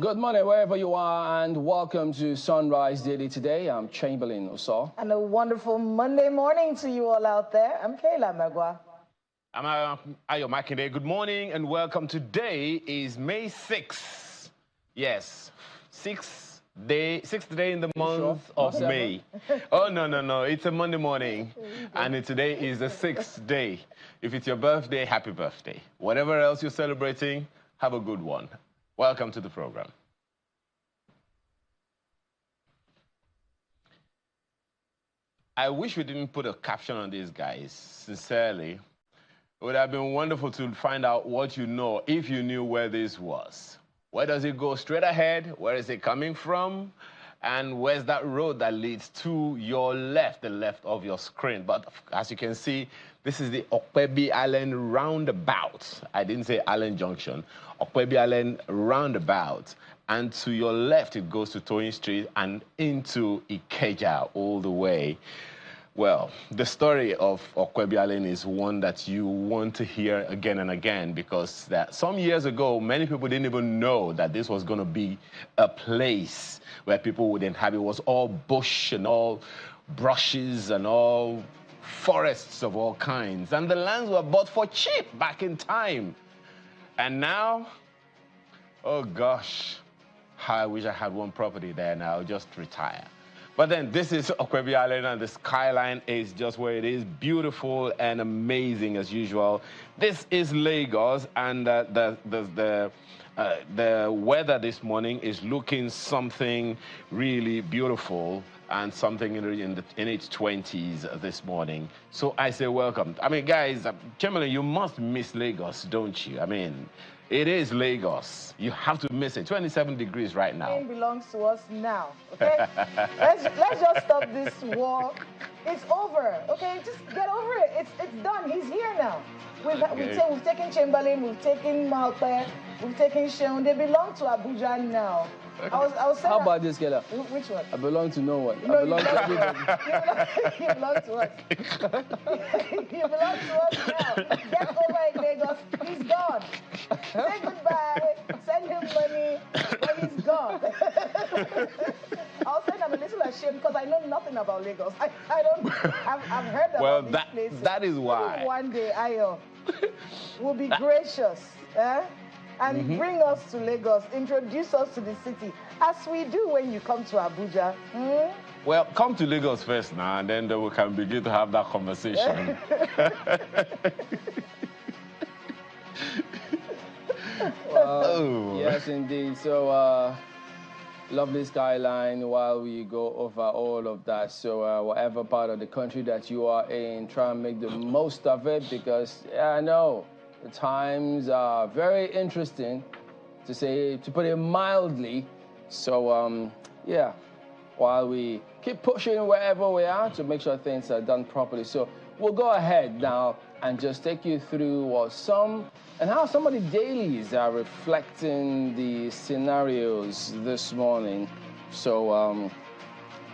Good morning, wherever you are, and welcome to Sunrise Daily today. I'm Chamberlain Osaw. And a wonderful Monday morning to you all out there. I'm Kayla Magua. I'm Ayo Makinde. Good morning and welcome. Today is May 6th. Yes, sixth day in the month of May. Oh, no. It's a Monday morning. And today is the 6th day. If it's your birthday, happy birthday. Whatever else you're celebrating, have a good one. Welcome to the program. I wish we didn't put a caption on these guys, sincerely. It would have been wonderful to find out what you know if you knew where this was. Where does it go straight ahead? Where is it coming from? And where's that road that leads to your left, the left of your screen? But as you can see, this is the Okpebi Island roundabout. I didn't say Island Junction. Okpebi Island roundabout. And to your left, it goes to Toyin Street and into Ikeja all the way. Well, the story of Okpebi Island is one that you want to hear again and again, because that some years ago, many people didn't even know that this was going to be a place where people would inhabit. It was all bush and all brushes and all forests of all kinds. And the lands were bought for cheap back in time. And now, oh gosh, how I wish I had one property there now, just retire. But then this is Okpebi Island, and the skyline is just where it is, beautiful and amazing as usual. This is Lagos, and the weather this morning is looking something really beautiful and something in its 20s this morning. So I say welcome. I mean, guys, Chamberlain, you must miss Lagos, don't you? I mean, it is Lagos. You have to miss it. 27 degrees right now. It belongs to us now, okay? let's just stop this war. It's over, okay? Just get over it. It's done. He's here now. We've taken Chamberlain, we've taken Malpe, we've taken Sheon. They belong to Abuja now. Okay. I was saying how about this, Kela? Which one? I belong to no one. No, I belong to everybody. You belong to us. You belong to us now. Get over it, Lagos. He's gone. Say goodbye. Send him money. But he's gone. I'll say I'm a little ashamed because I know nothing about Lagos. I've heard about these places. That is why. Maybe one day I will be gracious. And bring us to Lagos, introduce us to the city, as we do when you come to Abuja. Well, come to Lagos first now, and then we can begin to have that conversation. Yes, indeed. So, lovely skyline while we go over all of that. So, whatever part of the country that you are in, try and make the most of it, because, I know, the times are very interesting, to put it mildly. So, yeah, while we keep pushing wherever we are to make sure things are done properly. So we'll go ahead now and just take you through how some of the dailies are reflecting the scenarios this morning. So,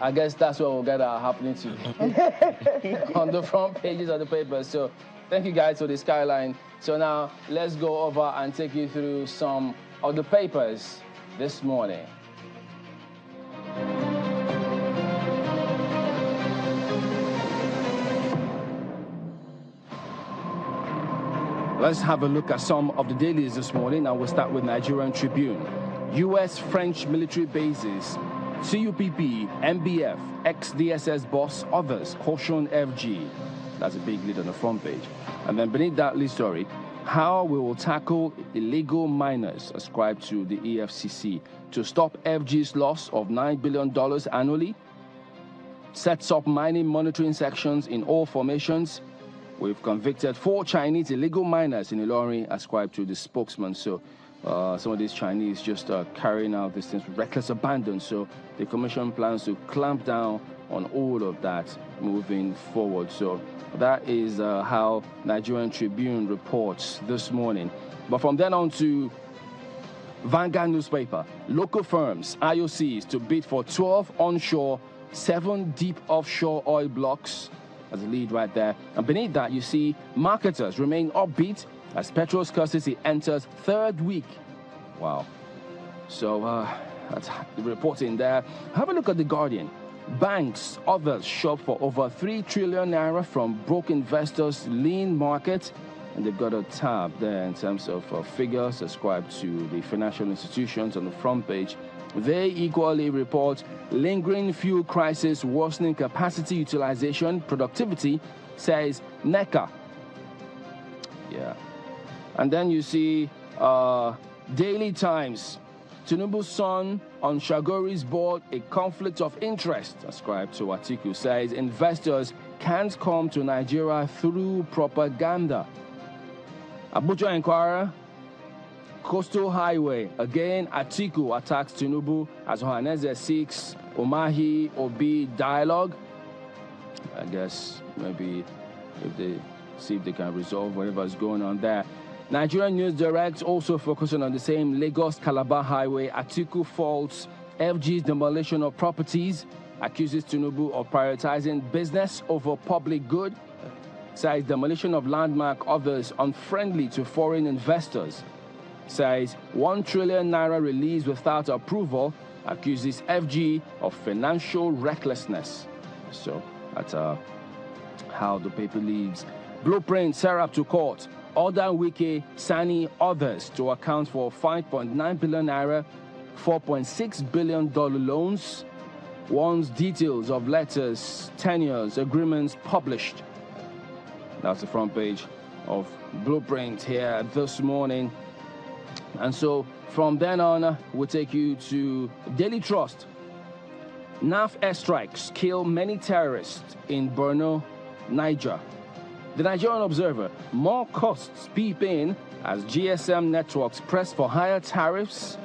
I guess that's what we'll get happening to on the front pages of the paper. So thank you guys for the skyline. So now let's go over and take you through some of the papers this morning. Let's have a look at some of the dailies this morning, and we'll start with Nigerian Tribune. U.S.-French military bases, CUPP, MBF, ex-DSS boss, others caution FG. That's a big lead on the front page. And then beneath that lead story, how we will tackle illegal miners ascribed to the EFCC to stop FG's loss of $9 billion annually, sets up mining monitoring sections in all formations. We've convicted 4 Chinese illegal miners in Ilorin ascribed to the spokesman. So some of these Chinese just carrying out these things with reckless abandon. So the commission plans to clamp down on all of that moving forward. So that is how Nigerian Tribune reports this morning. But from then on to Vanguard newspaper, local firms, IOCs, to bid for 12 onshore, 7 deep offshore oil blocks. As a lead right there. And beneath that, you see marketers remain upbeat as petrol scarcity enters 3rd week. Wow. So that's the reporting there. Have a look at The Guardian. Banks, others shop for over 3 trillion naira from broke investors' lean market. And they've got a tab there in terms of figures ascribed to the financial institutions on the front page. They equally report lingering fuel crisis, worsening capacity utilization, productivity, says NECA. Yeah. And then you see Daily Times. Tinubu's son on Shagori's board, a conflict of interest ascribed to Atiku, says investors can't come to Nigeria through propaganda. Abuja Inquirer, Coastal Highway. Again, Atiku attacks Tinubu as Ohaneze seeks Umahi Obi dialogue. I guess maybe if they see if they can resolve whatever's going on there. Nigerian News Direct also focusing on the same Lagos-Calabar highway. Atiku faults FG's demolition of properties, accuses Tinubu of prioritizing business over public good, says demolition of landmark others unfriendly to foreign investors, says 1 trillion naira released without approval, accuses FG of financial recklessness. So that's how the paper leads. Blueprint, Serap to court. Order Wike, Sani, others to account for 5.9 billion naira, $4.6 billion loans. One's details of letters, tenures, agreements published. That's the front page of Blueprint here this morning. And so from then on, we'll take you to Daily Trust. NAF airstrikes kill many terrorists in Borno, Niger. The Nigerian Observer, more costs peep in as GSM networks press for higher tariffs,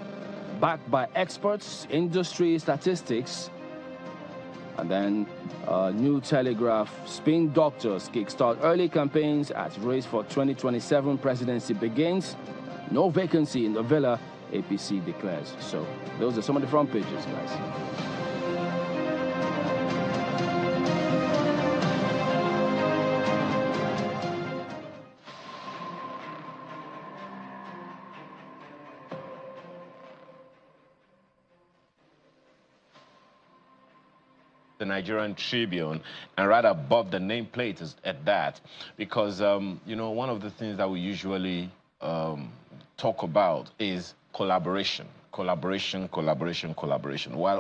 backed by experts, industry statistics. And then New Telegraph, spin doctors kickstart early campaigns as race for 2027 presidency begins. No vacancy in the villa, APC declares. So those are some of the front pages, guys. The Nigerian Tribune, and right above the nameplate is at that, because you know, one of the things that we usually talk about is collaboration. While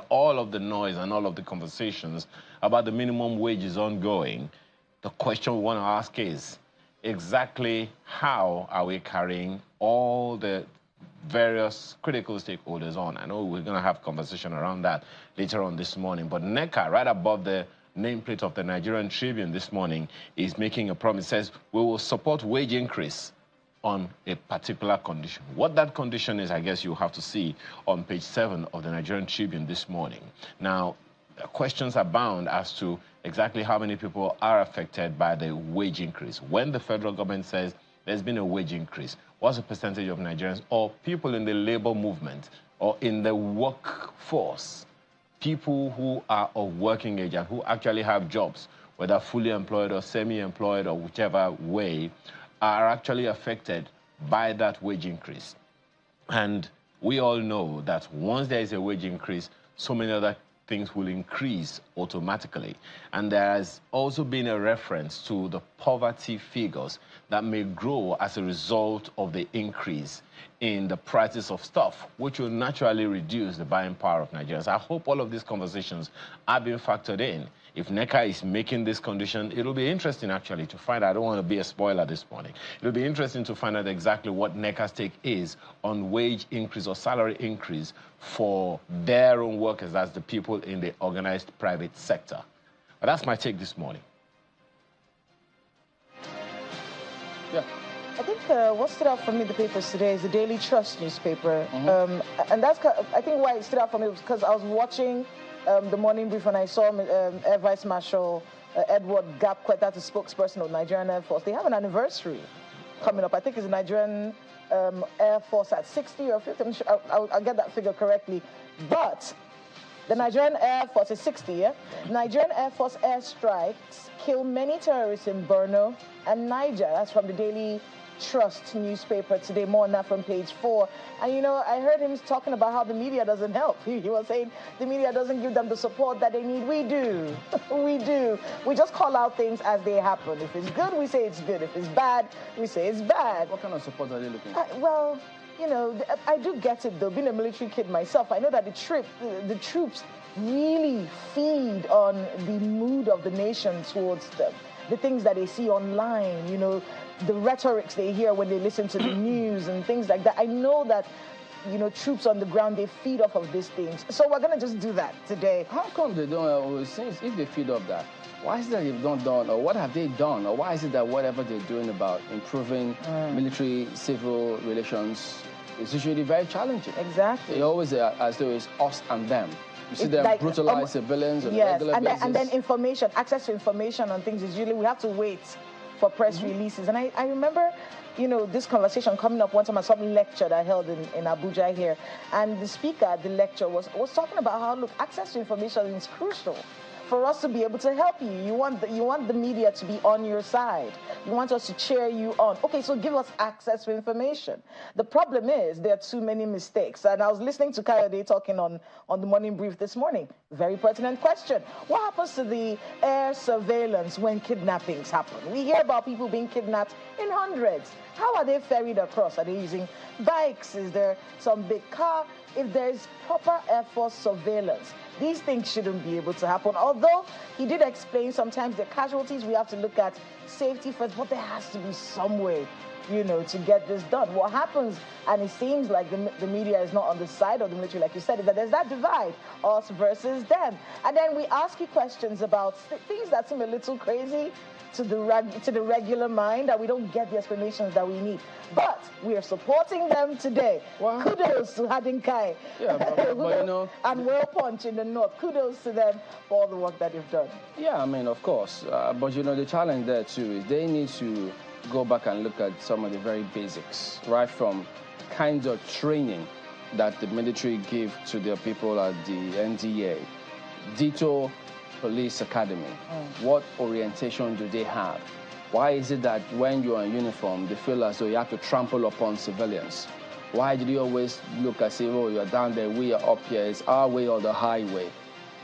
all of the noise and all of the conversations about the minimum wage is ongoing, the question we want to ask is exactly how are we carrying all the various critical stakeholders on. I know we're going to have conversation around that later on this morning, but NECA, right above the nameplate of the Nigerian Tribune this morning, is making a promise. It says, we will support wage increase on a particular condition. What that condition is, I guess you have to see on page 7 of the Nigerian Tribune this morning. Now, questions abound as to exactly how many people are affected by the wage increase. When the federal government says there's been a wage increase, what's the percentage of Nigerians or people in the labor movement or in the workforce, people who are of working age and who actually have jobs, whether fully employed or semi-employed or whichever way, are actually affected by that wage increase? And we all know that once there is a wage increase, so many other things will increase automatically. And there has also been a reference to the poverty figures that may grow as a result of the increase in the prices of stuff, which will naturally reduce the buying power of Nigerians. I hope all of these conversations are being factored in. If NECA is making this condition, it'll be interesting actually to find out. I don't want to be a spoiler this morning. It'll be interesting to find out exactly what NECA's take is on wage increase or salary increase for their own workers, as the people in the organized private sector. But that's my take this morning. Yeah. I think what stood out for me in the papers today is the Daily Trust newspaper. And that's, I think why it stood out for me was because I was watching the morning brief and I saw Air Vice Marshal Edward Gapqueta, the spokesperson of Nigerian Air Force. They have an anniversary coming up. I think it's the Nigerian Air Force at 60 or 50. I'm sure I'll get that figure correctly. But The Nigerian Air Force is 60, yeah? Nigerian Air Force airstrikes kill many terrorists in Borno and Niger. That's from the Daily Trust newspaper today. More on that from page 4. And you know, I heard him talking about how the media doesn't help. He was saying the media doesn't give them the support that they need. We do. We do. We just call out things as they happen. If it's good, we say it's good. If it's bad, we say it's bad. What kind of support are they looking for? Well, you know, I do get it though. Being a military kid myself, I know that the troops really feed on the mood of the nation towards them. The things that they see online, you know, the rhetorics they hear when they listen to the news and things like that. I know that, you know, troops on the ground, they feed off of these things. So we're going to just do that today. How come they don't, since if they feed off that, why is it that they've not done, or what have they done, or why is it that whatever they're doing about improving military-civil relations is usually very challenging? Exactly. They always as though it's us and them. You see them like, brutalize civilians on a regular basis. And then information, access to information on things is usually, we have to wait for press releases. And I remember, you know, this conversation coming up one time at some lecture that I held in Abuja here. And the speaker at the lecture was talking about how, look, access to information is crucial for us to be able to help you. You want the media to be on your side. You want us to cheer you on. Okay, so give us access to information. The problem is there are too many mistakes. And I was listening to Kayode talking on the morning brief this morning. Very pertinent question. What happens to the air surveillance when kidnappings happen? We hear about people being kidnapped in hundreds. How are they ferried across? Are they using bikes? Is there some big car? If there is proper Air Force surveillance, these things shouldn't be able to happen. Although he did explain sometimes the casualties, we have to look at safety first, but there has to be some way, you know, to get this done. What happens, and it seems like the media is not on the side of the military, like you said, is that there's that divide, us versus them. And then we ask you questions about things that seem a little crazy to the regular mind, that we don't get the explanations that we need. But we are supporting them today. Wow. Kudos to Hadinkai. Yeah, but you know, and Well Punch in the north. Kudos to them for all the work that they've done. Yeah, I mean, of course. But you know, the challenge there too is they need to go back and look at some of the very basics, right from kinds of training that the military give to their people at the NDA. Ditto Police Academy. What orientation do they have? Why is it that when you're in uniform, they feel as though you have to trample upon civilians? Why do you always look and say, oh, you're down there, we are up here, it's our way or the highway?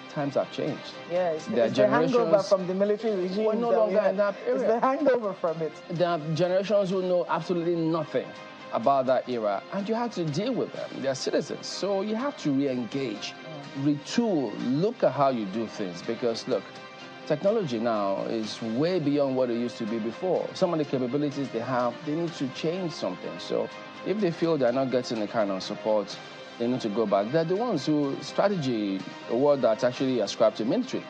Times have changed. Yeah, it's the hangover from the military regime. We're no longer in that era. It's the hangover from it. There are generations who know absolutely nothing about that era, and you have to deal with them. They're citizens, so you have to re-engage, retool, look at how you do things, because look, technology now is way beyond what it used to be before. Some of the capabilities they have, they need to change something. So if they feel they're not getting the kind of support, they need to go back. They're the ones who, strategy, a word that's actually ascribed to military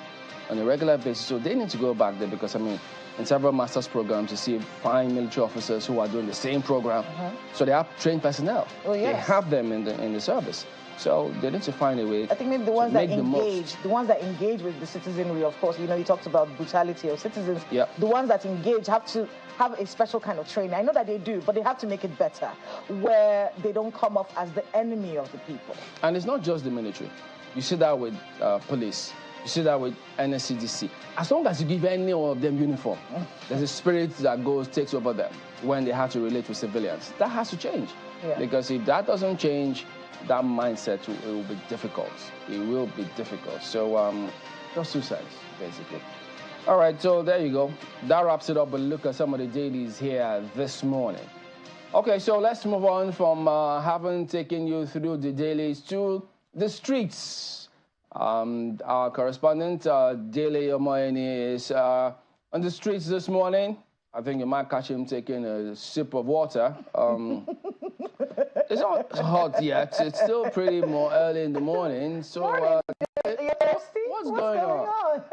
on a regular basis, so they need to go back there, because I mean, in several master's programs, you see fine military officers who are doing the same program. So they have trained personnel. Oh, yes. They have them in the service. So they need to find a way. I think maybe the ones that engage with the citizenry, of course, you know, you talked about brutality of citizens. Yep. The ones that engage have to have a special kind of training. I know that they do, but they have to make it better, where they don't come off as the enemy of the people. And it's not just the military. You see that with police. You see that with NSCDC. As long as you give any one of them uniform, there's a spirit that takes over them when they have to relate with civilians. That has to change. Yeah. Because if that doesn't change, that mindset, it will be difficult. It will be difficult. So just two sides, basically. All right, so there you go. That wraps it up. But look at some of the dailies here this morning. Okay, so let's move on from having taken you through the dailies to the streets. Our correspondent, Dele Omoyeni, is on the streets this morning. I think you might catch him taking a sip of water. It's not hot yet. It's still pretty more early in the morning. So, what's going on?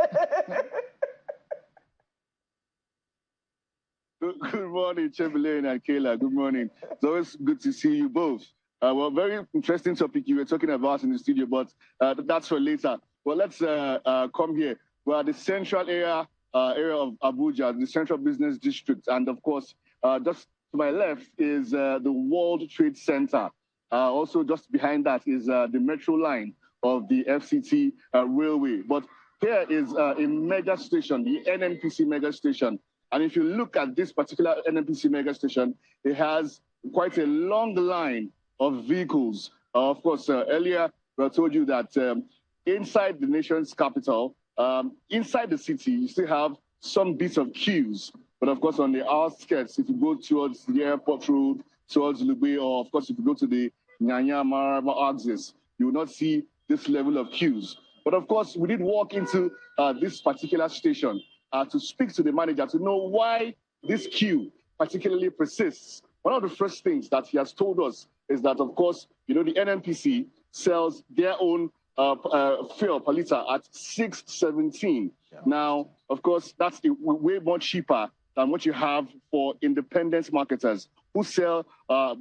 Good morning, Chamberlain and Kayla. Good morning. It's always good to see you both. Well, very interesting topic you were talking about in the studio, but that's for later. Well, let's come here. We're at the central area of Abuja, the central business district. And of course, just to my left is the World Trade Center. Also just behind that is the metro line, of the FCT railway. But here is a mega station, the NNPC mega station. And if you look at this particular NNPC mega station, it has quite a long line of vehicles. Of course, earlier I told you that inside the nation's capital, inside the city, you still have some bits of queues. But of course, on the outskirts, if you go towards the airport road, towards Lugbe, or of course, if you go to the Nyanya Maraba axis, you will not see this level of queues. But of course, we did walk into this particular station to speak to the manager to know why this queue particularly persists. One of the first things that he has told us is that, of course, the NNPC sells their own fuel per liter at 6.17. Yeah. Now, of course, that's way more cheaper than what you have for independent marketers who sell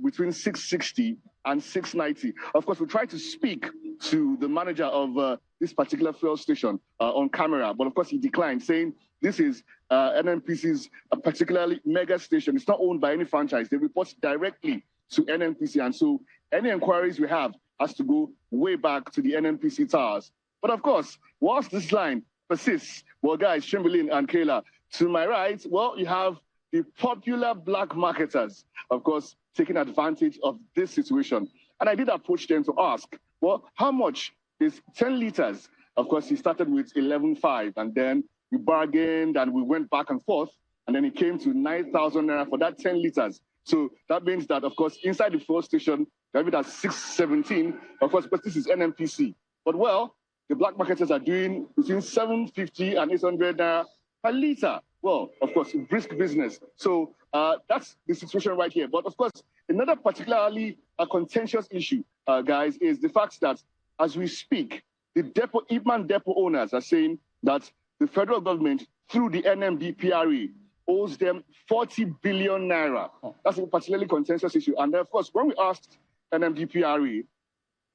between 6.60 and 6.90. Of course, we tried to speak to the manager of this particular fuel station on camera, but of course he declined, saying this is NNPC's particularly mega station. It's not owned by any franchise. They report directly to NNPC, and so any inquiries we have has to go way back to the NNPC towers. But of course, whilst this line persists, well, guys, Chamberlain and Kayla, to my right, well, you have the popular black marketers, of course, taking advantage of this situation. And I did approach them to ask, well, how much is 10 liters? Of course, he started with 11.5, and then we bargained and we went back and forth, and then it came to 9,000 naira for that 10 liters. So that means that, of course, inside the fuel station, they have it at 6.17, of course, but this is NNPC. But well, the black marketers are doing between 750 and 800 naira per liter. Well, of course, brisk business. So that's the situation right here. But of course, another particularly contentious issue, guys, is the fact that as we speak, the Ipman depot owners are saying that the federal government, through the NMDPRA, owes them 40 billion naira. That's a particularly contentious issue. And then, of course, when we asked NMDPRA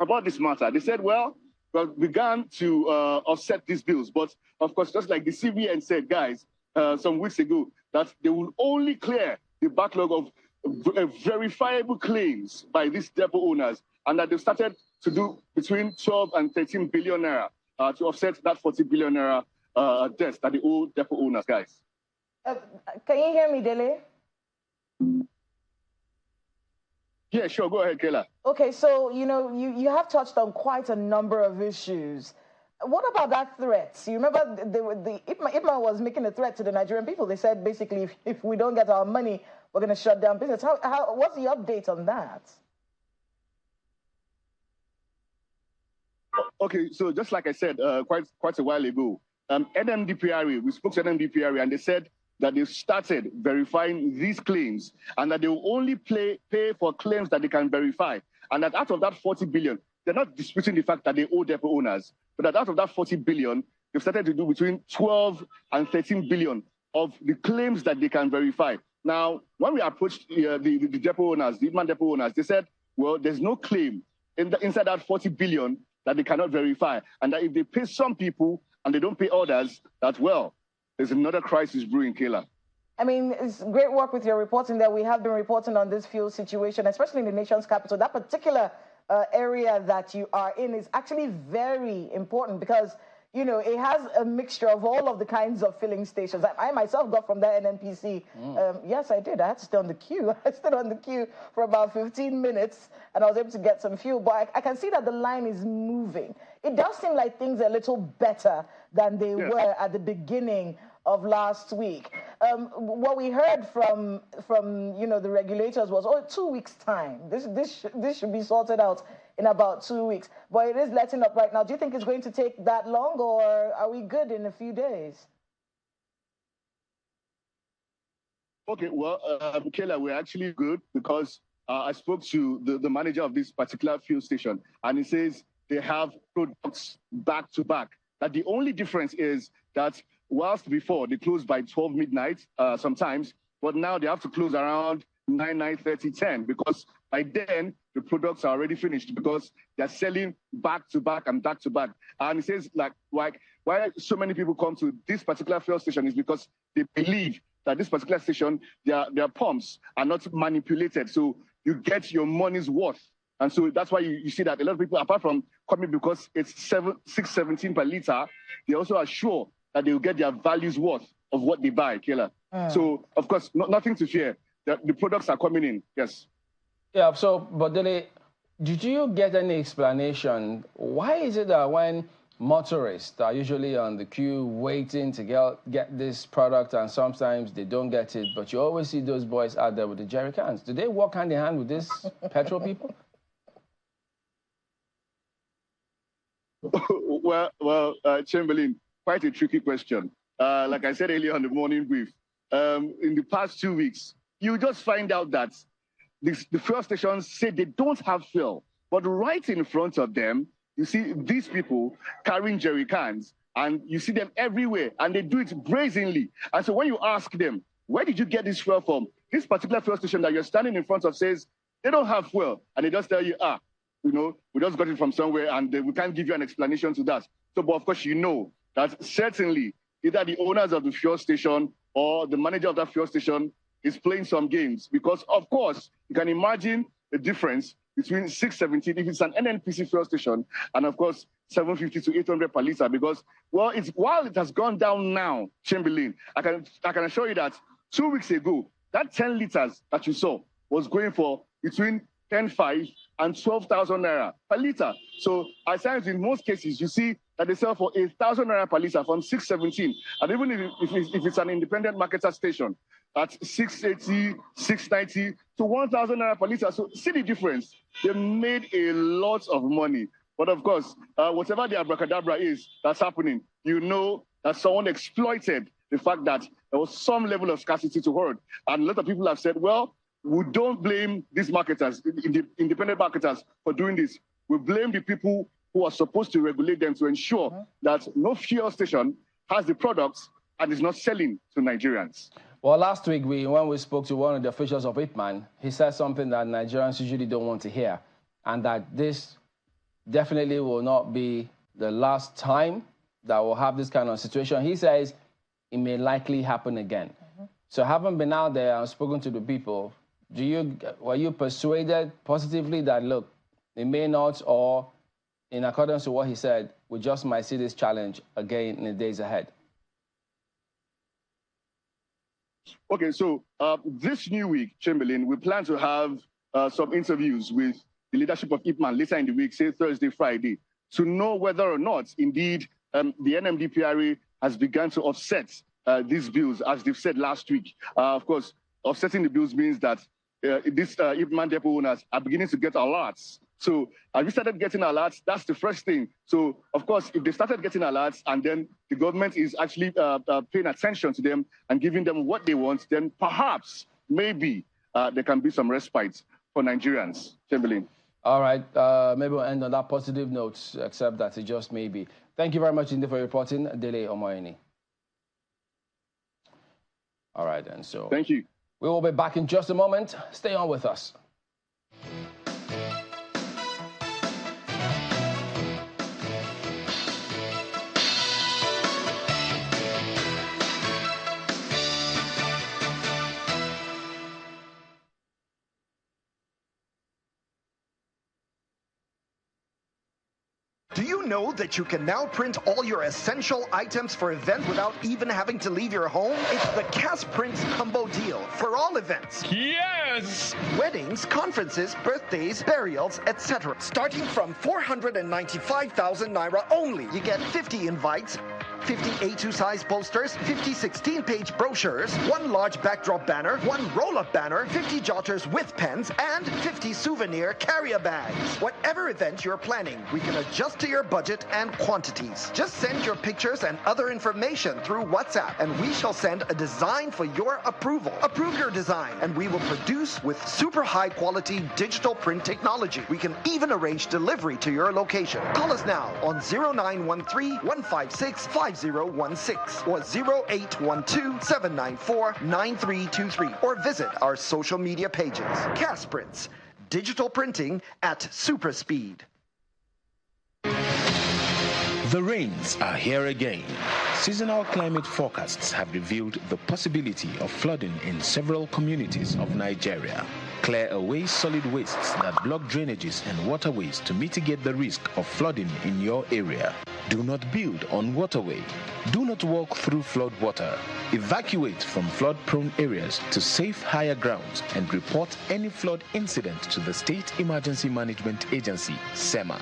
about this matter, they said, well, we began to offset these bills. But of course, just like the CBN said, guys, some weeks ago, that they will only clear the backlog of verifiable claims by these depot owners, and that they've started to do between 12 and 13 billion naira to offset that 40 billion naira debts that they owe depot owners, guys. Can you hear me, Dele? Yeah, sure. Go ahead, Kayla. Okay, so, you have touched on quite a number of issues. What about that threat? You remember the Ipman was making a threat to the Nigerian people. They said, basically, if we don't get our money, we're going to shut down business. What's the update on that? Okay, so just like I said quite a while ago, NMDPRA, we spoke to NMDPRA, and they said that they started verifying these claims and that they will only pay for claims that they can verify. And that out of that 40 billion, they're not disputing the fact that they owe depot owners, but that out of that 40 billion, they've started to do between 12 and 13 billion of the claims that they can verify. Now, when we approached the depot owners, the Ipman depot owners, they said, well, there's no claim inside that 40 billion that they cannot verify. And that if they pay some people and they don't pay others, that, well, there's another crisis brewing, Kayla. I mean, it's great work with your reporting there. We have been reporting on this fuel situation, especially in the nation's capital. That particular area that you are in is actually very important because, it has a mixture of all of the kinds of filling stations. I myself got from that NNPC. Yes, I did. I had to stay on the queue. I stood on the queue for about 15 minutes, and I was able to get some fuel. But I can see that the line is moving. It does seem like things are a little better than they were at the beginning of last week. What we heard from the regulators was, 2 weeks' time. This should be sorted out in about 2 weeks. But it is letting up right now. Do you think it's going to take that long, or are we good in a few days? Okay, well, Kayla, we're actually good because I spoke to the manager of this particular fuel station, and he says they have products back to back. That the only difference is that whilst before they closed by 12 midnight sometimes, but now they have to close around 9:30, 10, because by then the products are already finished because they're selling back to back and back to back. And he says like why so many people come to this particular fuel station is because they believe that this particular station, their pumps are not manipulated. So you get your money's worth And so that's why you see that a lot of people, apart from coming because it's 6.17 per liter, they also are sure that they will get their values worth of what they buy, Kayla. So, of course, nothing to fear. The products are coming in, yes. Yeah, so, but Dele, did you get any explanation? Why is it that when motorists are usually on the queue waiting to get this product and sometimes they don't get it, but you always see those boys out there with the jerry cans? Do they walk hand in hand with these petrol people? Well, Chamberlain, quite a tricky question. Like I said earlier on the morning brief, in the past 2 weeks, you just find out that the fuel stations say they don't have fuel, but right in front of them, you see these people carrying jerry cans, and you see them everywhere, and they do it brazenly. And so when you ask them, where did you get this fuel from? This particular fuel station that you're standing in front of says they don't have fuel, and they just tell you, we just got it from somewhere, and we can't give you an explanation to that. So, but of course, you know that certainly either the owners of the fuel station or the manager of that fuel station is playing some games, because of course you can imagine the difference between 6.17 if it's an NNPC fuel station, and of course 750 to 800 per liter. Because while it has gone down now, Chamberlain, I can assure you that 2 weeks ago that 10 liters that you saw was going for between 10.5 and 12,000 naira per liter. So at times, in most cases, you see that they sell for 8,000 naira per liter from 6.17, and even if it's an independent marketer station, at 680, 690 to 1,000 naira per liter. So see the difference. They made a lot of money. But of course, whatever the abracadabra is that's happening, you know that someone exploited the fact that there was some level of scarcity to hold. And a lot of people have said, well, we don't blame these marketers, independent marketers, for doing this. We blame the people who are supposed to regulate them to ensure that no fuel station has the products and is not selling to Nigerians. Well, last week, when we spoke to one of the officials of Ipman, he said something that Nigerians usually don't want to hear, and that this definitely will not be the last time that we'll have this kind of situation. He says it may likely happen again. So having been out there and spoken to the people, were you persuaded positively that, look, it may not, or in accordance to what he said, we just might see this challenge again in the days ahead? Okay, so this new week, Chamberlain, we plan to have some interviews with the leadership of Ipman later in the week, say Thursday, Friday, to know whether or not, indeed, the NMDPRA has begun to offset these bills, as they've said last week. Of course, offsetting the bills means that these Ipman depot owners are beginning to get alerts. So have you started getting alerts? That's the first thing. So, of course, if they started getting alerts and then the government is actually paying attention to them and giving them what they want, then perhaps, maybe, there can be some respite for Nigerians. Chamberlain. All right. Maybe we'll end on that positive note, except that it just may be. Thank you very much indeed for reporting, Dele Omoyeni. All right, then. So thank you. We will be back in just a moment. Stay on with us. Do you know that you can now print all your essential items for events without even having to leave your home? It's the Print Combo Deal for all events. Yes! Weddings, conferences, birthdays, burials, etc. Starting from 495,000 naira only. You get 50 invites, 50 A2 size posters, 50 16-page brochures, 1 large backdrop banner, 1 roll-up banner, 50 jotters with pens, and 50 souvenir carrier bags. Whatever event you're planning, we can adjust to your budget and quantities. Just send your pictures and other information through WhatsApp, and we shall send a design for your approval. Approve your design, and we will produce with super high-quality digital print technology. We can even arrange delivery to your location. Call us now on 0913-156-5016 or 0812-794-9323, or visit our social media pages. Prints, digital printing at super speed. The rains are here again. Seasonal climate forecasts have revealed the possibility of flooding in several communities of Nigeria. Clear away solid wastes that block drainages and waterways to mitigate the risk of flooding in your area. Do not build on waterway. Do not walk through flood water. Evacuate from flood-prone areas to safe higher grounds and report any flood incident to the State Emergency Management Agency, SEMA.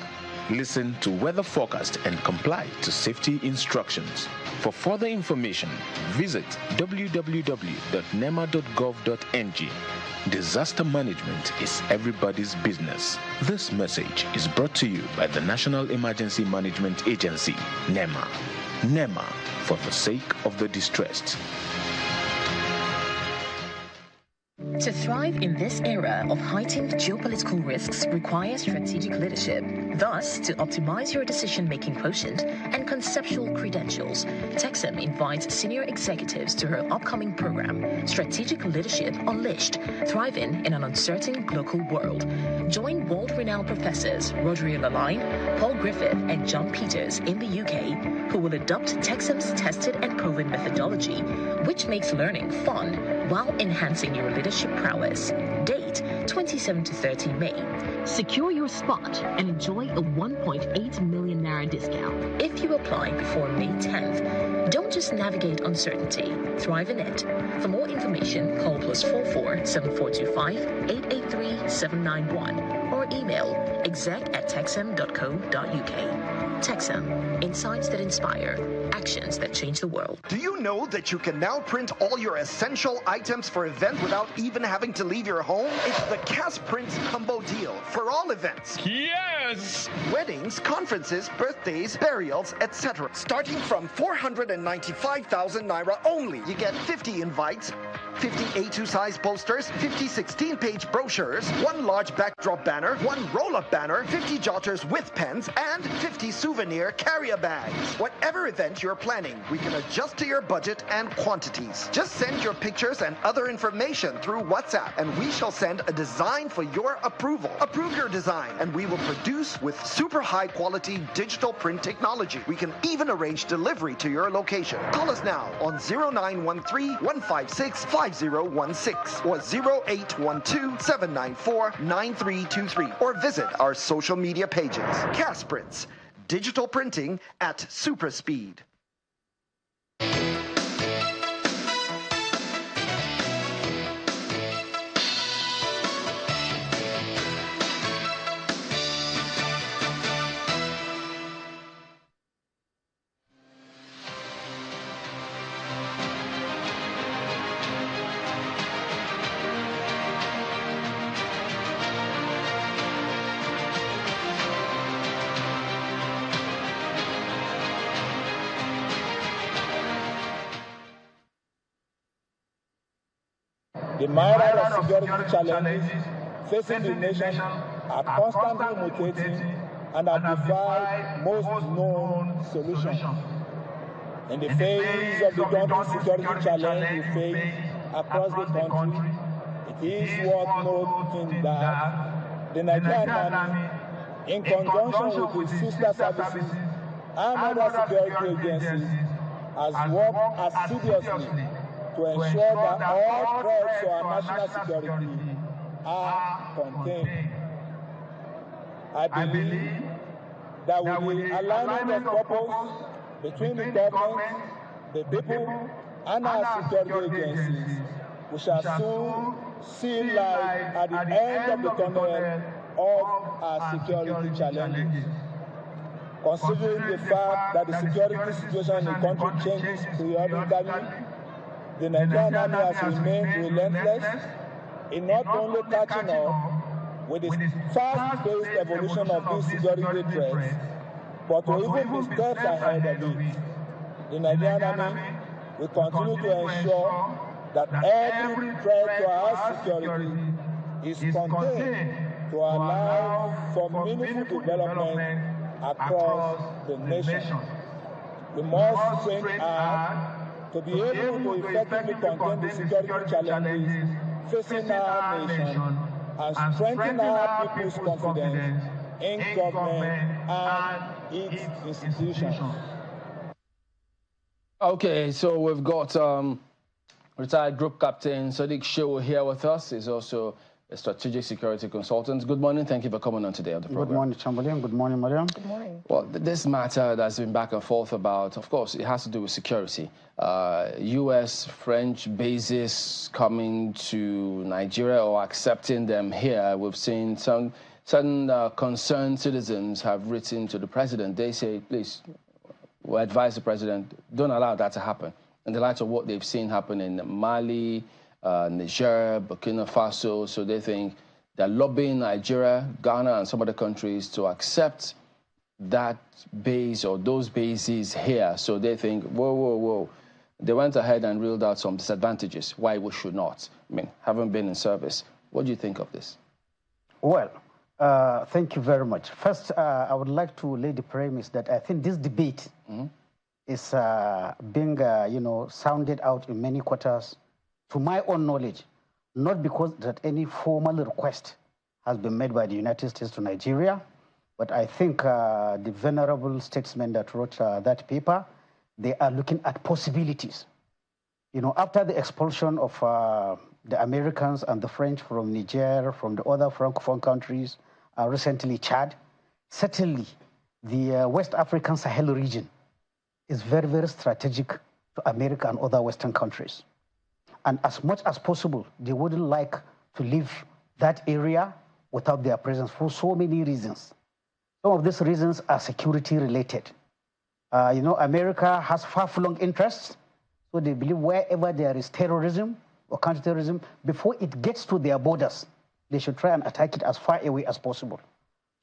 Listen to weather forecast and comply to safety instructions. For further information, visit www.nema.gov.ng. Disaster management is everybody's business. This message is brought to you by the National Emergency Management Agency, NEMA. NEMA, for the sake of the distressed. To thrive in this era of heightened geopolitical risks requires strategic leadership. Thus, to optimize your decision-making quotient and conceptual credentials, Texam invites senior executives to her upcoming program, Strategic Leadership Unleashed, Thriving in an Uncertain Global World. Join world-renowned professors Rodrigo Laline, Paul Griffith, and John Peters in the UK, who will adopt Texam's tested and proven methodology, which makes learning fun while enhancing your leadership prowess. Date 27 to 30 May. Secure your spot and enjoy a 1.8 million naira discount. If you apply before May 10th, don't just navigate uncertainty, thrive in it. For more information, call +44 7425 883 791 or email exec@texam.co.uk. Texam, insights that inspire, actions that change the world. Do you know that you can now print all your essential items for event without even having to leave your home? It's the Cast Print Combo Deal for all events. Yes! Weddings, conferences, birthdays, burials, etc. Starting from 495,000 naira only. You get 50 invites, 50 A2 size posters, 50 16-page brochures, 1 large backdrop banner, 1 roll-up banner, 50 jotters with pens, and 50 souvenir carrier bags. Whatever event you're planning, we can adjust to your budget and quantities. Just send your pictures and other information through WhatsApp, and we shall send a design for your approval. Approve your design, and we will produce with super high-quality digital print technology. We can even arrange delivery to your location. Call us now on 0913-156-5016 or 0812-794-9323 or visit our social media pages. Cast Prints, digital printing at super speed. The myriad of security challenges facing the nation are constantly mutating and have defied most known solutions. In the face of the daunting security challenge we face across the country, it is worth noting that the Nigerian Army, in conjunction with its sister services and other security agencies, has worked assiduously to ensure that all threats to our national security are contained. I believe that with the alignment of purpose between the government, the people, and our security agencies, we shall soon see light at the end of the tunnel of our security challenges. Considering the fact that the security situation in the country changes periodically, the Nigerian Army has remained relentless in not only catching up with the fast-paced evolution of these security threats, but to even be steps ahead of it. The Nigerian Army will continue to ensure that every threat to our security is contained to allow for meaningful development across the nation. We must train hard to be able to effectively contain the security challenges facing our nation and strengthen our people's confidence in government and its institutions. Okay, so we've got retired Group Captain Sadiq Shehu here with us. He's also a strategic security consultant. Good morning. Thank you for coming on today on the program. Good morning, Chamberlain. Good morning, Mariam. Good morning. Well, this matter that's been back and forth about, of course, it has to do with security. U.S. French bases coming to Nigeria or accepting them here. We've seen some concerned citizens have written to the president. They say, please, we advise the president, don't allow that to happen. In the light of what they've seen happen in Mali, Niger, Burkina Faso, so they think they're lobbying Nigeria, Ghana, and some other countries to accept that base or those bases here. So they think, whoa, whoa, whoa. They went ahead and reeled out some disadvantages, why we should not. I mean, having been in service, what do you think of this? Well, thank you very much. First, I would like to lay the premise that I think this debate is being, sounded out in many quarters, to my own knowledge, not because that any formal request has been made by the United States to Nigeria, but I think the venerable statesman that wrote that paper, they are looking at possibilities. You know, after the expulsion of the Americans and the French from Niger, from the other Francophone countries, recently Chad, certainly the West African Sahel region is very, very strategic to America and other Western countries. And as much as possible, they wouldn't like to leave that area without their presence for so many reasons. Some of these reasons are security related. America has far-flung interests, so they believe wherever there is terrorism or counterterrorism, before it gets to their borders, they should try and attack it as far away as possible.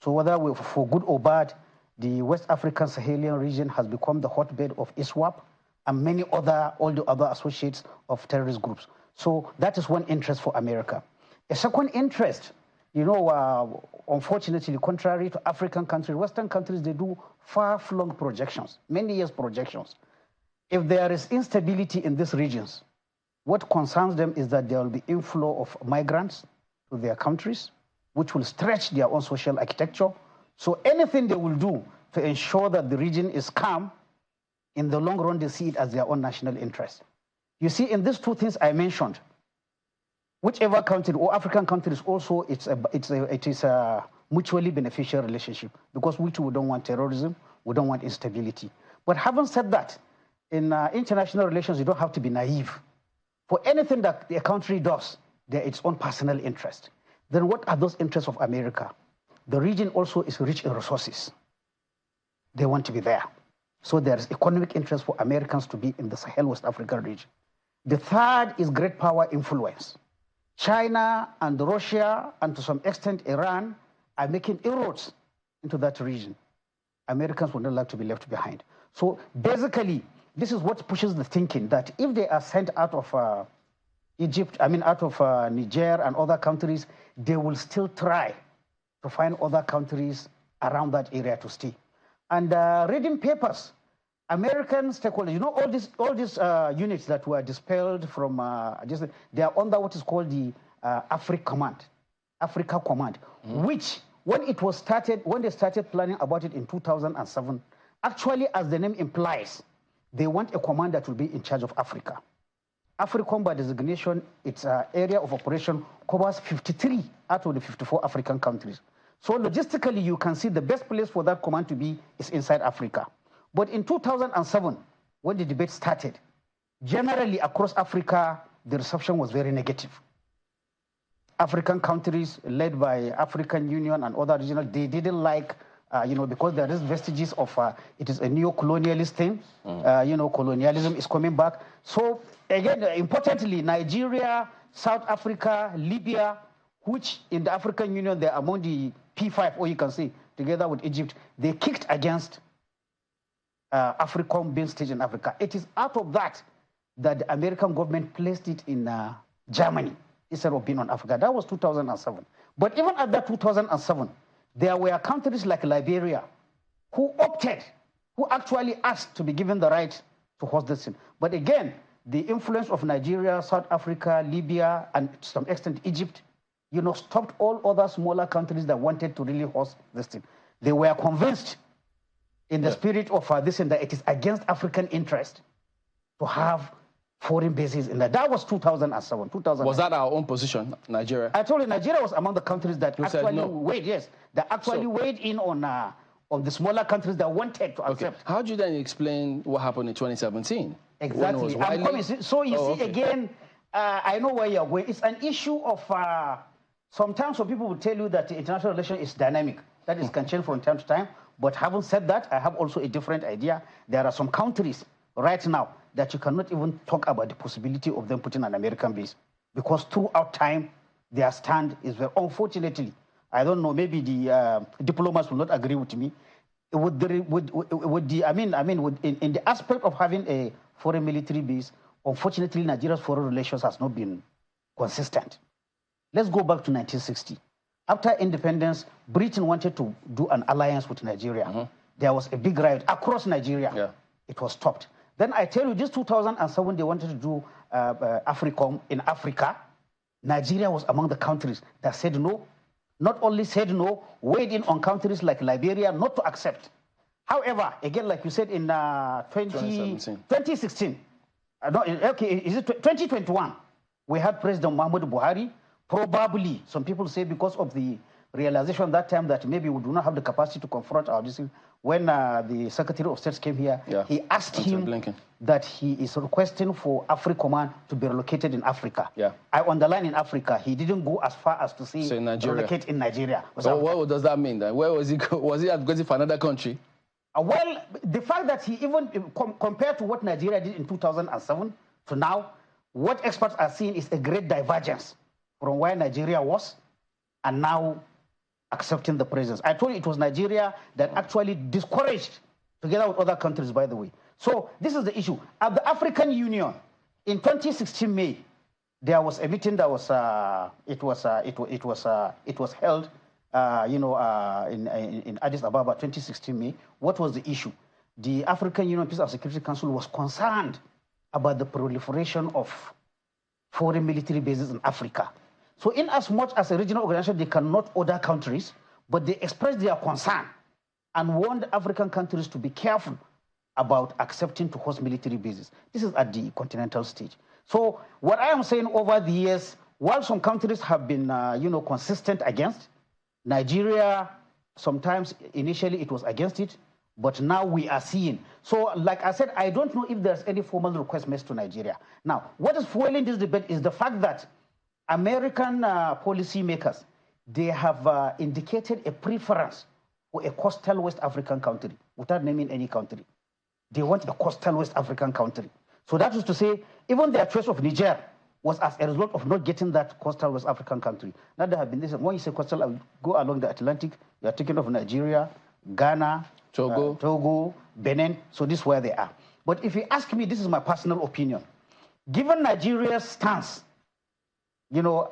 So whether for good or bad, the West African Sahelian region has become the hotbed of ISWAP and many all the other associates of terrorist groups. So that is one interest for America. A second interest, unfortunately, contrary to African countries, Western countries, they do far-flung projections, many years projections. If there is instability in these regions, what concerns them is that there will be inflow of migrants to their countries, which will stretch their own social architecture. So anything they will do to ensure that the region is calm, in the long run, they see it as their own national interest. You see, in these two things I mentioned, whichever country or African countries also, it is a mutually beneficial relationship, because we too don't want terrorism, we don't want instability. But having said that, in international relations, you don't have to be naive. For anything that a country does, there is its own personal interest. Then what are those interests of America? The region also is rich in resources. They want to be there. So there is economic interest for Americans to be in the Sahel West African region. The third is great power influence. China and Russia, and to some extent Iran, are making inroads into that region. Americans would not like to be left behind. So basically, this is what pushes the thinking that if they are sent out of out of Niger and other countries, they will still try to find other countries around that area to stay. And reading papers, American stakeholders, all these units that were dispelled from, they are under what is called the Africa Command, which when they started planning about it in 2007, actually, as the name implies, they want a command that will be in charge of Africa. AFRICOM, by designation, its area of operation covers 53 out of the 54 African countries. So logistically, you can see the best place for that command to be is inside Africa. But in 2007, when the debate started, generally across Africa, the reception was very negative. African countries led by African Union and other regional, they didn't like, because there is vestiges of, it is a neo-colonialist thing, colonialism is coming back. So again, importantly, Nigeria, South Africa, Libya, which in the African Union, they're among the P5, or you can say, together with Egypt, they kicked against AFRICOM being staged in Africa. It is out of that the American government placed it in Germany instead of being on Africa. That was 2007. But even at that 2007, there were countries like Liberia who actually asked to be given the right to host this thing. But again, the influence of Nigeria, South Africa, Libya, and to some extent Egypt, stopped all other smaller countries that wanted to really host this thing. They were convinced in the spirit of this and that it is against African interest to have foreign bases in that. That was 2007, 2000. Was that our own position, Nigeria? I told you Nigeria was among the countries that actually no. weighed in on the smaller countries that wanted to accept. How do you then explain what happened in 2017? Exactly. So you see, again, I know where you're going. It's an issue of, sometimes some people will tell you that international relation is dynamic. That is, can change from time to time. But having said that, I have also a different idea. There are some countries right now that you cannot even talk about the possibility of them putting an American base, because throughout time, their stand is very, unfortunately, I don't know, maybe the diplomats will not agree with me. In the aspect of having a foreign military base, unfortunately, Nigeria's foreign relations has not been consistent. Let's go back to 1960. After independence, Britain wanted to do an alliance with Nigeria. There was a big riot across Nigeria. It was stopped. Then I tell you, this 2007, they wanted to do AFRICOM in Africa. Nigeria was among the countries that said no. Not only said no, weighed in on countries like Liberia not to accept. However, again, like you said, in 2016, is it 2021, we had President Muhammadu Buhari. Probably, some people say because of the realization that time that maybe we do not have the capacity to confront our district. When the Secretary of State came here, he asked him that he is requesting for AFRICOM to be relocated in Africa. I underline in Africa. He didn't go as far as to say relocate in Nigeria. So what does that mean then? Where was he? Was he going for another country? Well, the fact that he even, compared to what Nigeria did in 2007 to now, what experts are seeing is a great divergence from where Nigeria was and now accepting the presence. I told you it was Nigeria that actually discouraged, together with other countries, by the way. So this is the issue. At the African Union, in 2016 May, there was a meeting that was it was held, in Addis Ababa, 2016 May. What was the issue? The African Union Peace and Security Council was concerned about the proliferation of foreign military bases in Africa. So in as much as a regional organization, they cannot order countries, but they expressed their concern and warned African countries to be careful about accepting to host military bases. This is at the continental stage. So what I am saying, over the years, while some countries have been, consistent against, Nigeria, sometimes initially it was against it, but now we are seeing. So like I said, I don't know if there's any formal request made to Nigeria. Now, what is fueling this debate is the fact that American policymakers, they have indicated a preference for a coastal West African country, without naming any country. They want a coastal West African country. So that is to say, even their choice of Niger was as a result of not getting that coastal West African country. Now there have been this, when you say coastal, go along the Atlantic, you are thinking of Nigeria, Ghana, Togo, Benin, so this is where they are. But if you ask me, this is my personal opinion. Given Nigeria's stance,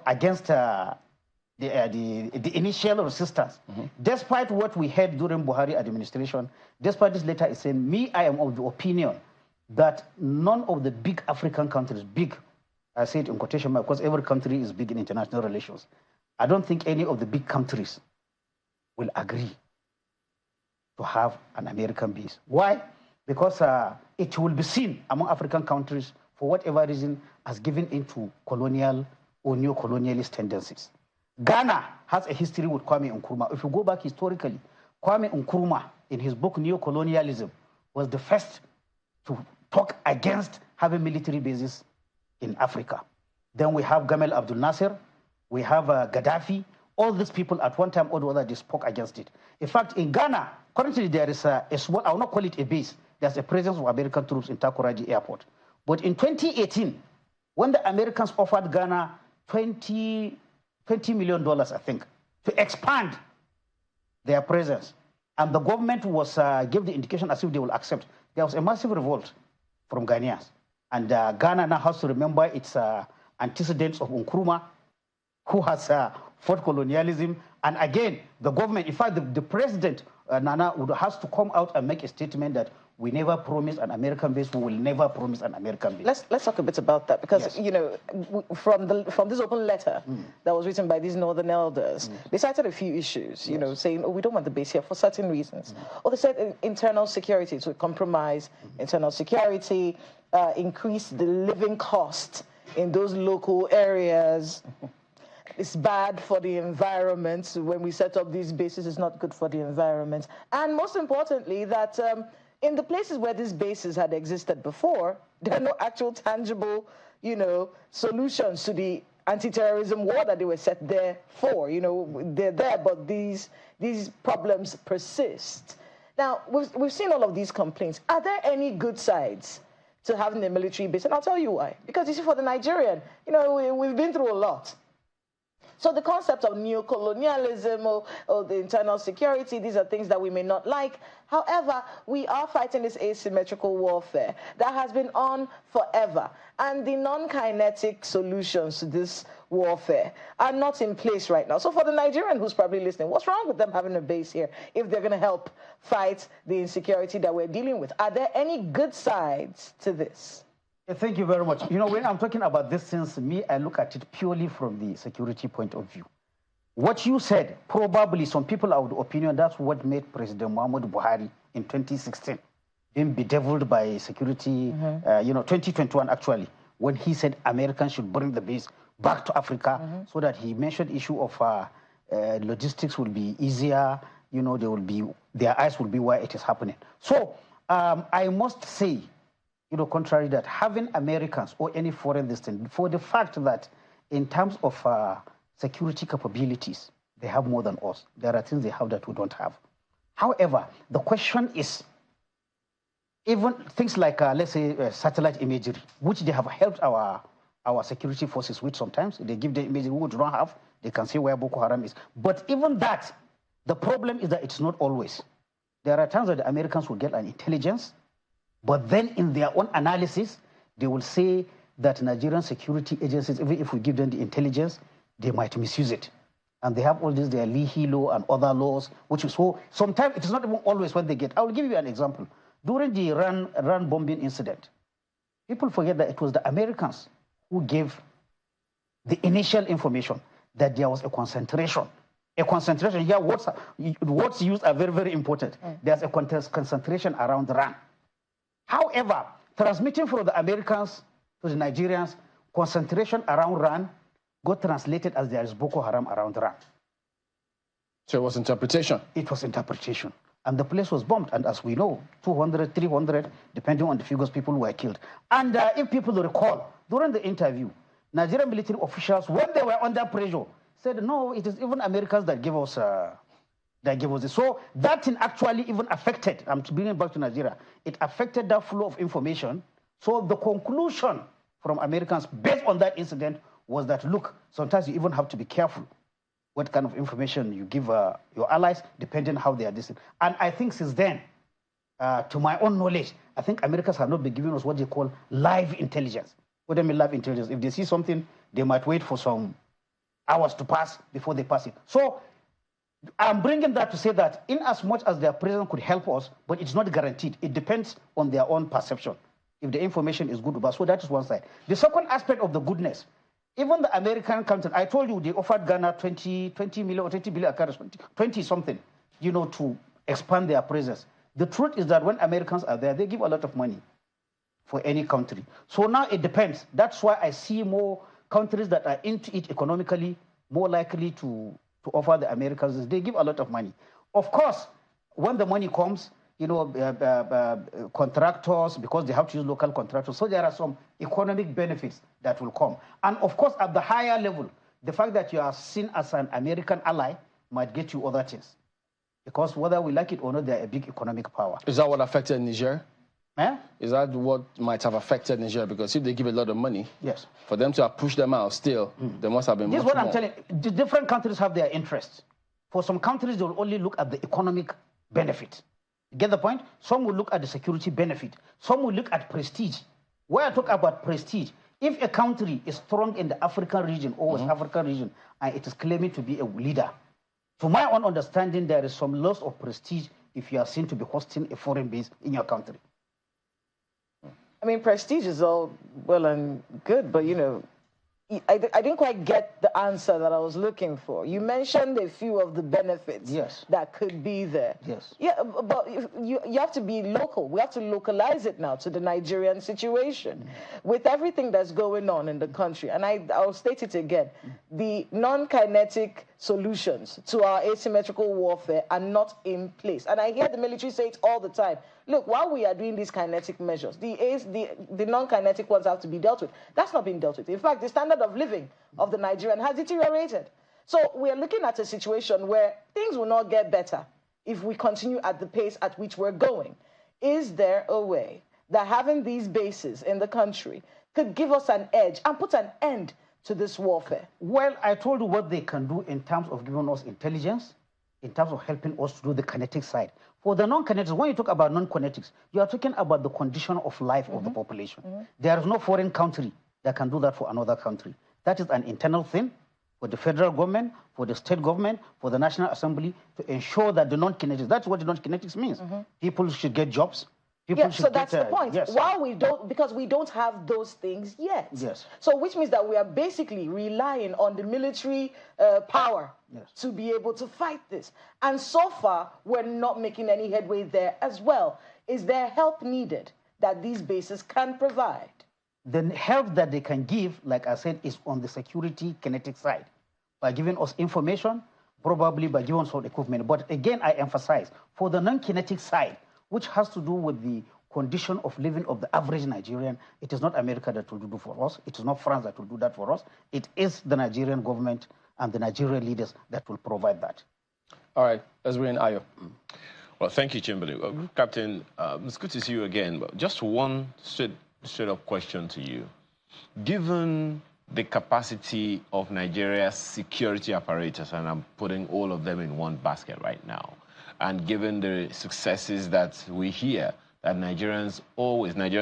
against the initial resistance, despite what we heard during Buhari administration, despite this letter is saying, I am of the opinion that none of the big African countries, big, I say it in quotation marks, because every country is big in international relations. I don't think any of the big countries will agree to have an American base. Why? Because it will be seen among African countries, for whatever reason, as giving into colonial or neo-colonialist tendencies. Ghana has a history with Kwame Nkrumah. If you go back historically, Kwame Nkrumah, in his book Neo-Colonialism, was the first to talk against having military bases in Africa. Then we have Gamal Abdel Nasser, we have Gaddafi. All these people at one time or the other, they spoke against it. In fact, in Ghana, currently there is a small, I will not call it a base, there's a presence of American troops in Takoradi Airport. But in 2018, when the Americans offered Ghana $20 million, I think, to expand their presence, and the government was gave the indication as if they will accept, there was a massive revolt from Ghanaians. And Ghana now has to remember its antecedents of Nkrumah, who has fought colonialism. And again, the government, in fact, the president, Nana, has to come out and make a statement that we never promised an American base, we will never promise an American base. Let's talk a bit about that, because, from this open letter that was written by these northern elders, they cited a few issues, saying, we don't want the base here for certain reasons. Or they said internal security, to compromise internal security, increase the living cost in those local areas. It's bad for the environment. When we set up these bases, it's not good for the environment. And most importantly, that in the places where these bases had existed before, there are no actual tangible, solutions to the anti-terrorism war that they were set there for. They're there, but these problems persist. Now, we've seen all of these complaints. Are there any good sides to having a military base? And I'll tell you why. Because you see, for the Nigerian, we've been through a lot. So the concept of neocolonialism or the internal security, these are things that we may not like. However, we are fighting this asymmetrical warfare that has been on forever. And the non-kinetic solutions to this warfare are not in place right now. So for the Nigerian who's probably listening, what's wrong with them having a base here if they're going to help fight the insecurity that we're dealing with? Are there any good sides to this? Thank you very much. When I'm talking about this, since I look at it purely from the security point of view. What you said, probably some people are of the opinion that's what made President Muhammadu Buhari in 2016 being bedeviled by security, 2021 actually, when he said Americans should bring the base back to Africa, so that he mentioned issue of logistics will be easier, their eyes will be where it is happening. So I must say, contrary that having Americans or any foreign distant, for the fact that in terms of security capabilities, they have more than us. There are things they have that we don't have. However, the question is, even things like, let's say, satellite imagery, which they have helped our security forces with sometimes. They give the imagery we don't have. They can see where Boko Haram is. But even that, the problem is that it's not always. There are times that the Americans will get an intelligence, but then in their own analysis, they will say that Nigerian security agencies, even if we give them the intelligence, they might misuse it. And they have all this, their Leahy law and other laws, which is so, sometimes it is not even always what they get. I will give you an example. During the Iran bombing incident, people forget that it was the Americans who gave the initial information that there was a concentration. A concentration, yeah, words used are very, very important. There's a concentration around Iran. However, transmitting from the Americans to the Nigerians, concentration around Iran got translated as there is Boko Haram around Iran. So it was interpretation? It was interpretation. And the place was bombed. And as we know, 200, 300, depending on the figures, people were killed. And if people recall, during the interview, Nigerian military officials, when they were under pressure, said, no, it is even Americans that give us this. So that thing actually even affected, I'm bringing it back to Nigeria, it affected that flow of information. So the conclusion from Americans based on that incident was that, look, sometimes you even have to be careful what kind of information you give your allies, depending on how they are distant. And I think since then, to my own knowledge, I think Americans have not been giving us what they call live intelligence. What do I mean live intelligence? If they see something, they might wait for some hours to pass before they pass it. So I'm bringing that to say that in as much as their presence could help us, but it's not guaranteed. It depends on their own perception. If the information is good or bad. So that is one side. The second aspect of the goodness, even the American content, I told you they offered Ghana 20 million or 20 billion, 20 something, to expand their presence. The truth is that when Americans are there, they give a lot of money for any country. So now it depends. That's why I see more countries that are into it economically more likely to offer the Americans. They give a lot of money. Of course, when the money comes, contractors, because they have to use local contractors. So there are some economic benefits that will come. And of course, at the higher level, the fact that you are seen as an American ally might get you other things. Because whether we like it or not, they're a big economic power. Is that what affected Niger? Eh? Is that what might have affected Niger? Because if they give a lot of money, yes, for them to have pushed them out still, there must have been this much is what more. I'm telling you. The different countries have their interests. For some countries, they will only look at the economic benefit. You get the point? Some will look at the security benefit. Some will look at prestige. When I talk about prestige, if a country is strong in the African region or West African region, and it is claiming to be a leader, to my own understanding, there is some loss of prestige if you are seen to be hosting a foreign base in your country. I mean, prestige is all well and good, but, I didn't quite get the answer that I was looking for. You mentioned a few of the benefits that could be there. Yes. Yeah, but you have to be local. We have to localize it now to the Nigerian situation. With everything that's going on in the country, and I'll state it again, the non-kinetic solutions to our asymmetrical warfare are not in place. And I hear the military say it all the time. Look, while we are doing these kinetic measures, the non-kinetic ones have to be dealt with. That's not being dealt with. In fact, the standard of living of the Nigerian has deteriorated. So we are looking at a situation where things will not get better if we continue at the pace at which we're going. Is there a way that having these bases in the country could give us an edge and put an end to this warfare? Well, I told you what they can do in terms of giving us intelligence, in terms of helping us to do the kinetic side. For the non-kinetics, when you talk about non-kinetics, you are talking about the condition of life of the population. There is no foreign country that can do that for another country. That is an internal thing for the federal government, for the state government, for the National Assembly to ensure that the non-kinetics, that's what the non-kinetics means. People should get jobs. So that's the point. While we don't, because we don't have those things yet. So which means that we are basically relying on the military power to be able to fight this. And so far, we're not making any headway there as well. Is there help needed that these bases can provide? The help that they can give, like I said, is on the security kinetic side, by giving us information, probably by giving us some equipment. But again, I emphasize, for the non-kinetic side, which has to do with the condition of living of the average Nigerian, it is not America that will do for us. It is not France that will do that for us. It is the Nigerian government and the Nigerian leaders that will provide that. All right, let's bring in Ayo. Well, thank you, Chimbali. Captain, it's good to see you again. But just one straight-up question to you. Given the capacity of Nigeria's security apparatus, and I'm putting all of them in one basket right now, and given the successes that we hear that Nigerian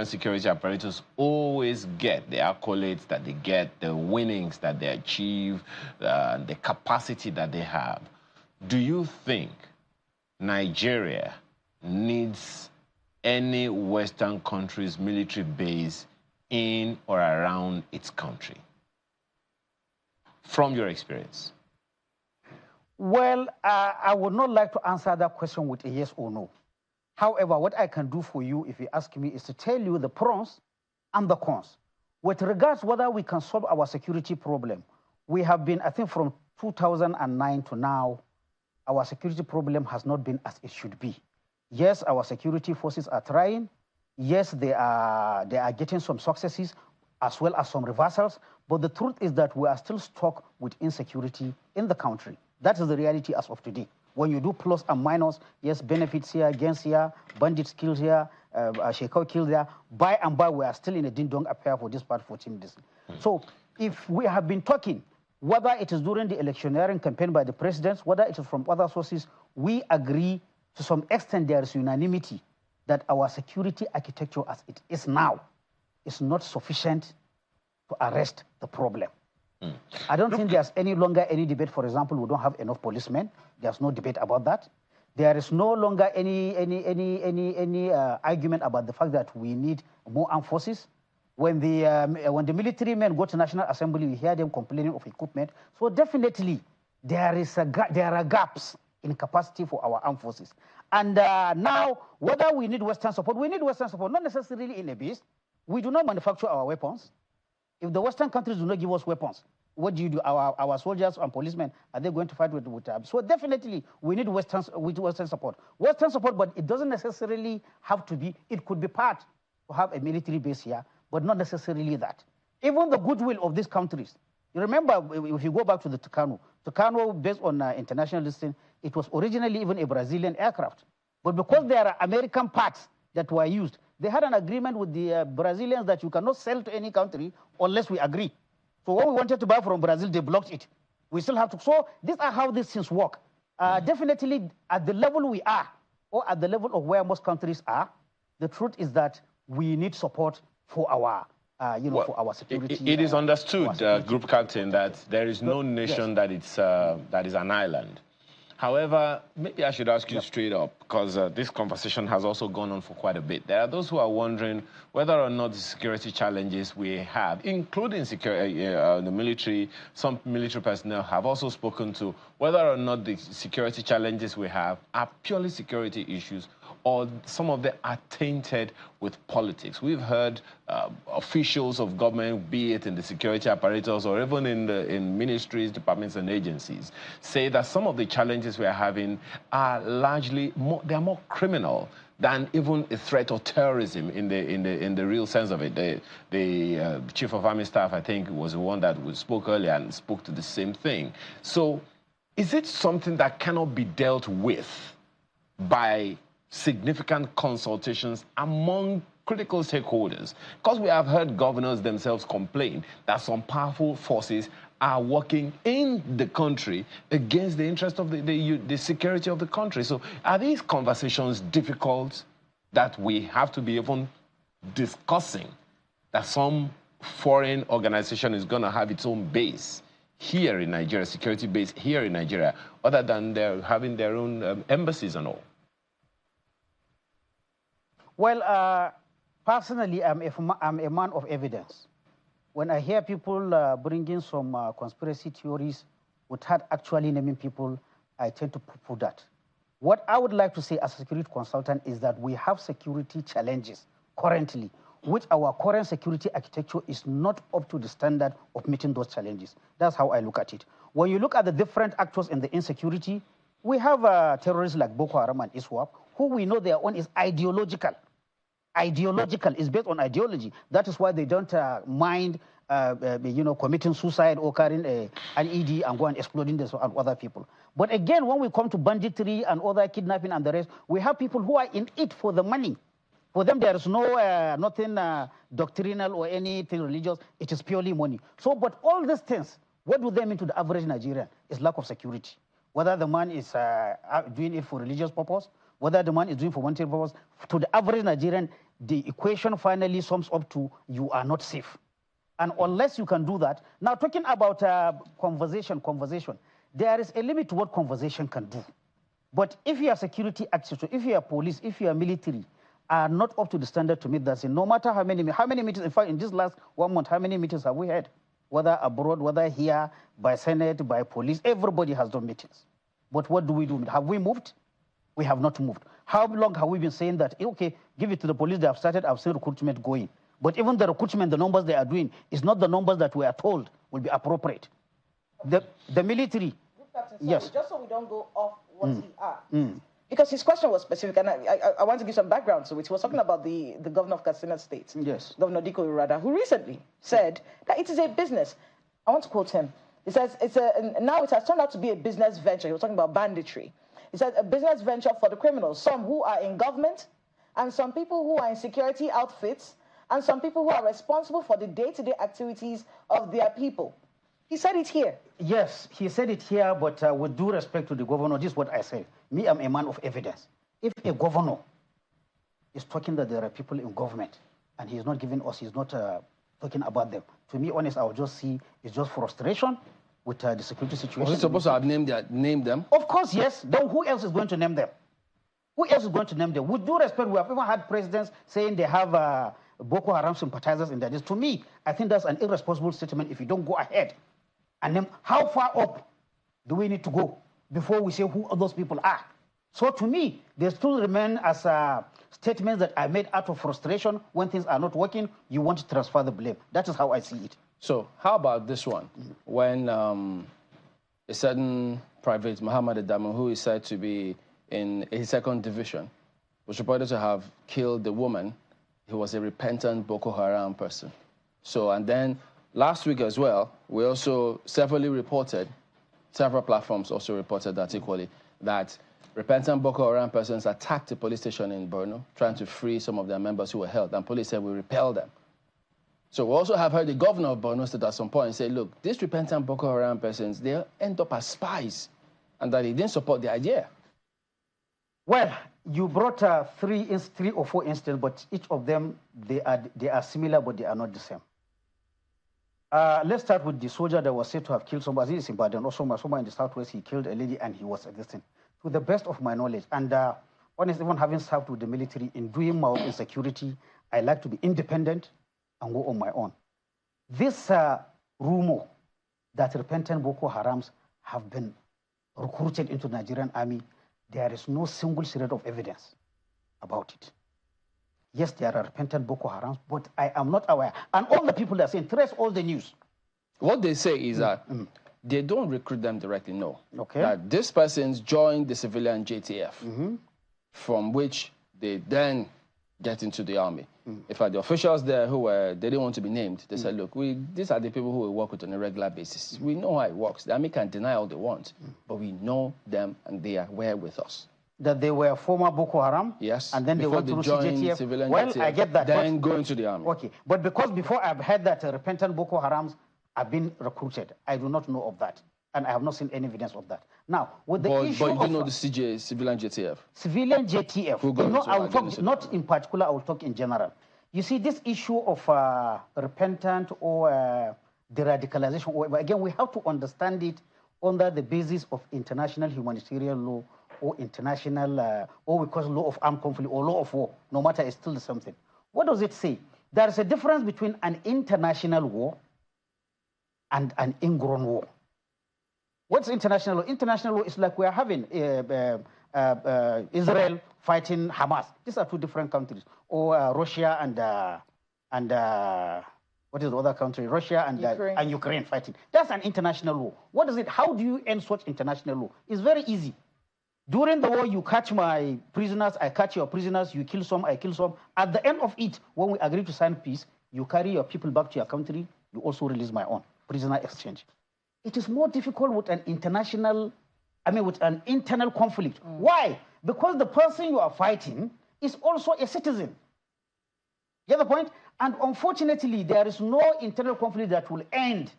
security apparatus always get, the accolades that they get, the winnings that they achieve, the capacity that they have, do you think Nigeria needs any Western country's military base in or around its country? From your experience. Well, I would not like to answer that question with a yes or no. However, what I can do for you, if you ask me, is to tell you the pros and the cons. With regards whether we can solve our security problem, we have been, I think from 2009 to now, our security problem has not been as it should be. Yes, our security forces are trying. Yes, they are getting some successes as well as some reversals. But the truth is that we are still stuck with insecurity in the country. That is the reality as of today. When you do plus and minus, yes, benefits here, gains here, bandits killed here, Shekau killed there, by and by, we are still in a ding-dong affair for this part 14 days. So if we have been talking, whether it is during the electioneering campaign by the presidents, whether it is from other sources, we agree to some extent there is unanimity that our security architecture as it is now is not sufficient to arrest the problem. I don't think there's any longer any debate. For example, we don't have enough policemen. There's no debate about that. There is no longer any argument about the fact that we need more armed forces. When the military men go to National Assembly, we hear them complaining of equipment. So definitely there are gaps in capacity for our armed forces. And now, whether we need Western support, we need Western support, not necessarily in a base. We do not manufacture our weapons. If the Western countries do not give us weapons, what do you do? Our soldiers and policemen, are they going to fight with So definitely, we need Western support. Western support, but it doesn't necessarily have to be. It could be part to have a military base here, but not necessarily that. Even the goodwill of these countries. You remember, if you go back to the Tucano, based on international listing, it was originally even a Brazilian aircraft. But because there are American parts that were used, they had an agreement with the Brazilians that you cannot sell to any country unless we agree. So when we wanted to buy from Brazil, they blocked it. We still have to. So these are how these things work. Definitely at the level we are, or at the level of where most countries are, the truth is that we need support for our, for our security. It is understood, Group Captain, that there is no nation that is an island. However, maybe I should ask you straight up, because this conversation has also gone on for quite a bit. There are those who are wondering whether or not the security challenges we have, including the military, some military personnel have also spoken to whether or not the security challenges we have are purely security issues, or some of them are tainted with politics. We've heard officials of government, be it in the security apparatus or even in ministries, departments, and agencies, say that some of the challenges we are having are largely they're more criminal than even a threat or terrorism in the real sense of it. The Chief of Army Staff, I think, was the one that spoke earlier and spoke to the same thing. So, is it something that cannot be dealt with by significant consultations among critical stakeholders? Because we have heard governors themselves complain that some powerful forces are working in the country against the interest of the security of the country. So are these conversations difficult that we have to be even discussing that some foreign organization is going to have its own base here in Nigeria, security base here in Nigeria, other than they're having their own embassies and all? Well, personally, I'm a man of evidence. When I hear people bringing some conspiracy theories without actually naming people, I tend to poo-poo that. What I would like to say as a security consultant is that we have security challenges currently, which our current security architecture is not up to the standard of meeting those challenges. That's how I look at it. When you look at the different actors in the insecurity, we have terrorists like Boko Haram and ISWAP, who we know their own is ideological. Ideological is based on ideology. That is why they don't mind, committing suicide or carrying an ED and go and exploding this on other people. But again, when we come to banditry and other kidnapping and the rest, we have people who are in it for the money. For them, there is no nothing doctrinal or anything religious. It is purely money. So, but all these things, what do they mean to the average Nigerian? Is lack of security. Whether the man is doing it for religious purpose, whether the man is doing for monetary purpose, to the average Nigerian, the equation finally sums up to you are not safe. And unless you can do that, now talking about conversation, there is a limit to what conversation can do. But if you are security actors, if you are police, if you are military, are not up to the standard to meet that, no matter how many meetings, in fact, in this last 1 month, how many meetings have we had? Whether abroad, whether here, by Senate, by police, everybody has done meetings. But what do we do? Have we moved? We have not moved. How long have we been saying that, okay, give it to the police, they have started, I've seen recruitment going. But even the recruitment, the numbers they are doing, is not the numbers that we are told will be appropriate. The military, yes. Just so we don't go off what we are. Because his question was specific, and I want to give some background to it. He was talking about the governor of Katsina State, yes, Governor Diko Irada, who recently said that it is a business. I want to quote him. He says, now it has turned out to be a business venture. He was talking about banditry. He said a business venture for the criminals, some who are in government, and some people who are in security outfits, and some people who are responsible for the day-to-day activities of their people. He said it here. Yes, he said it here, but with due respect to the governor, this is what I say. Me, I'm a man of evidence. If a governor is talking that there are people in government, and he's not giving us, he's not talking about them, to me, honest, I would just see it's just frustration with the security situation. Was he supposed to have named them? Of course, yes. Then who else is going to name them? Who else is going to name them? With due respect, we have even had presidents saying they have Boko Haram sympathizers in their list. To me, I think that's an irresponsible statement if you don't go ahead and name how far up do we need to go before we say who those people are. So to me, they still remain as statements that are made out of frustration. When things are not working, you want to transfer the blame. That is how I see it. So how about this one? When a certain private, Muhammad Adamu, who is said to be in his 2nd division, was reported to have killed the woman who was a repentant Boko Haram person. So, and then last week as well, we also several platforms also reported that equally, that repentant Boko Haram persons attacked a police station in Borno, trying to free some of their members who were held, and police said we repelled them. So we also have heard the governor of Borno State at some point say, look, these repentant Boko Haram persons, they end up as spies, and that he didn't support the idea. Well, you brought 3 or 4 instances, but each of them, they are similar, but they are not the same. Let's start with the soldier that was said to have killed somebody. He's in Baden, also somewhere in the southwest. He killed a lady and he was arrested. To the best of my knowledge, and honestly, even having served with the military, in doing my work in security, I like to be independent and go on my own. This rumor that repentant Boko Harams have been recruited into the Nigerian army, there is no single shred of evidence about it. Yes, there are repentant Boko Harams, but I am not aware. And all the people that are saying, trace all the news. What they say is that they don't recruit them directly, no. Okay. That this person's joined the civilian JTF, from which they then get into the army. In fact, the officials there who were, they didn't want to be named. They said, look, these are the people who we work with on a regular basis. We know how it works. The army can deny all they want, but we know them and they are where with us. That they were former Boko Haram? Yes. And then they went to CJTF? Civilian well, JTF, I get that. Then go into the army. Okay. But because before I've heard that repentant Boko Harams have been recruited, I do not know of that. And I have not seen any evidence of that. Now, with the issue but you of... know the civilian JTF? Civilian JTF. I will talk, not in particular, I will talk in general. You see, this issue of repentant or de-radicalization, again, we have to understand it under the basis of international humanitarian law or international, or we call law of armed conflict or law of war. No matter, it's still the same thing. What does it say? There is a difference between an international war and an ingrown war. What's international law? International law is like we are having Israel fighting Hamas. These are two different countries. Or Russia and what is the other country? Russia and Ukraine fighting. That's an international law. What is it? How do you end such international law? It's very easy. During the war, you catch my prisoners, I catch your prisoners, you kill some, I kill some. At the end of it, when we agree to sign peace, you carry your people back to your country, you also release my own. Prisoner exchange. It is more difficult with an international, with an internal conflict. Why? Because the person you are fighting is also a citizen. You get the point? And unfortunately, there is no internal conflict that will end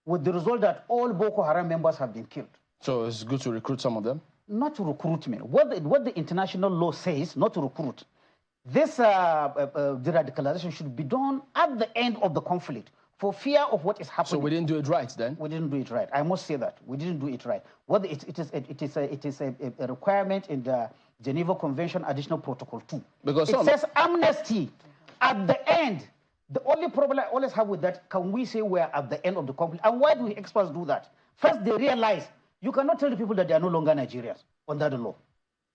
with the result that all Boko Haram members have been killed. So it's good to recruit some of them? Not to recruitment. What the international law says, not to recruit. This de-radicalization should be done at the end of the conflict for fear of what is happening. So we didn't do it right then? We didn't do it right. I must say that. We didn't do it right. It is a requirement in the Geneva Convention Additional Protocol 2. Because it says amnesty at the end. The only problem I always have with that, can we say we're at the end of the conflict? And why do experts do that? First, they realize you cannot tell the people that they are no longer Nigerians under the law.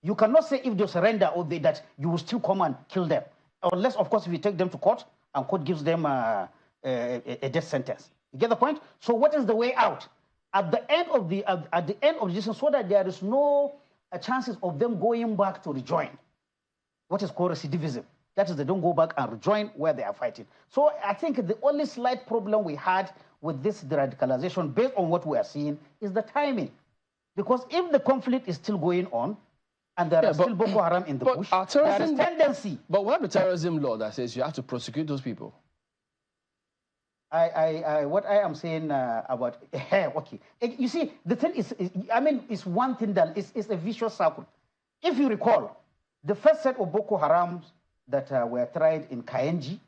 You cannot say if they surrender or that you will still come and kill them. Unless, of course, if you take them to court and court gives them a death sentence. You get the point? So what is the way out? At the end of the decision, so that there is no chances of them going back to rejoin. What is called recidivism. That is, they don't go back and rejoin where they are fighting. So I think the only slight problem we had with this de-radicalization, based on what we are seeing, is the timing. Because if the conflict is still going on, and there are still Boko Haram in the bush, there is tendency. But we have a terrorism law that says you have to prosecute those people. What I am saying about, okay. You see, the thing is it's one thing that is a vicious circle. If you recall, the first set of Boko Harams that were tried in Kayenji,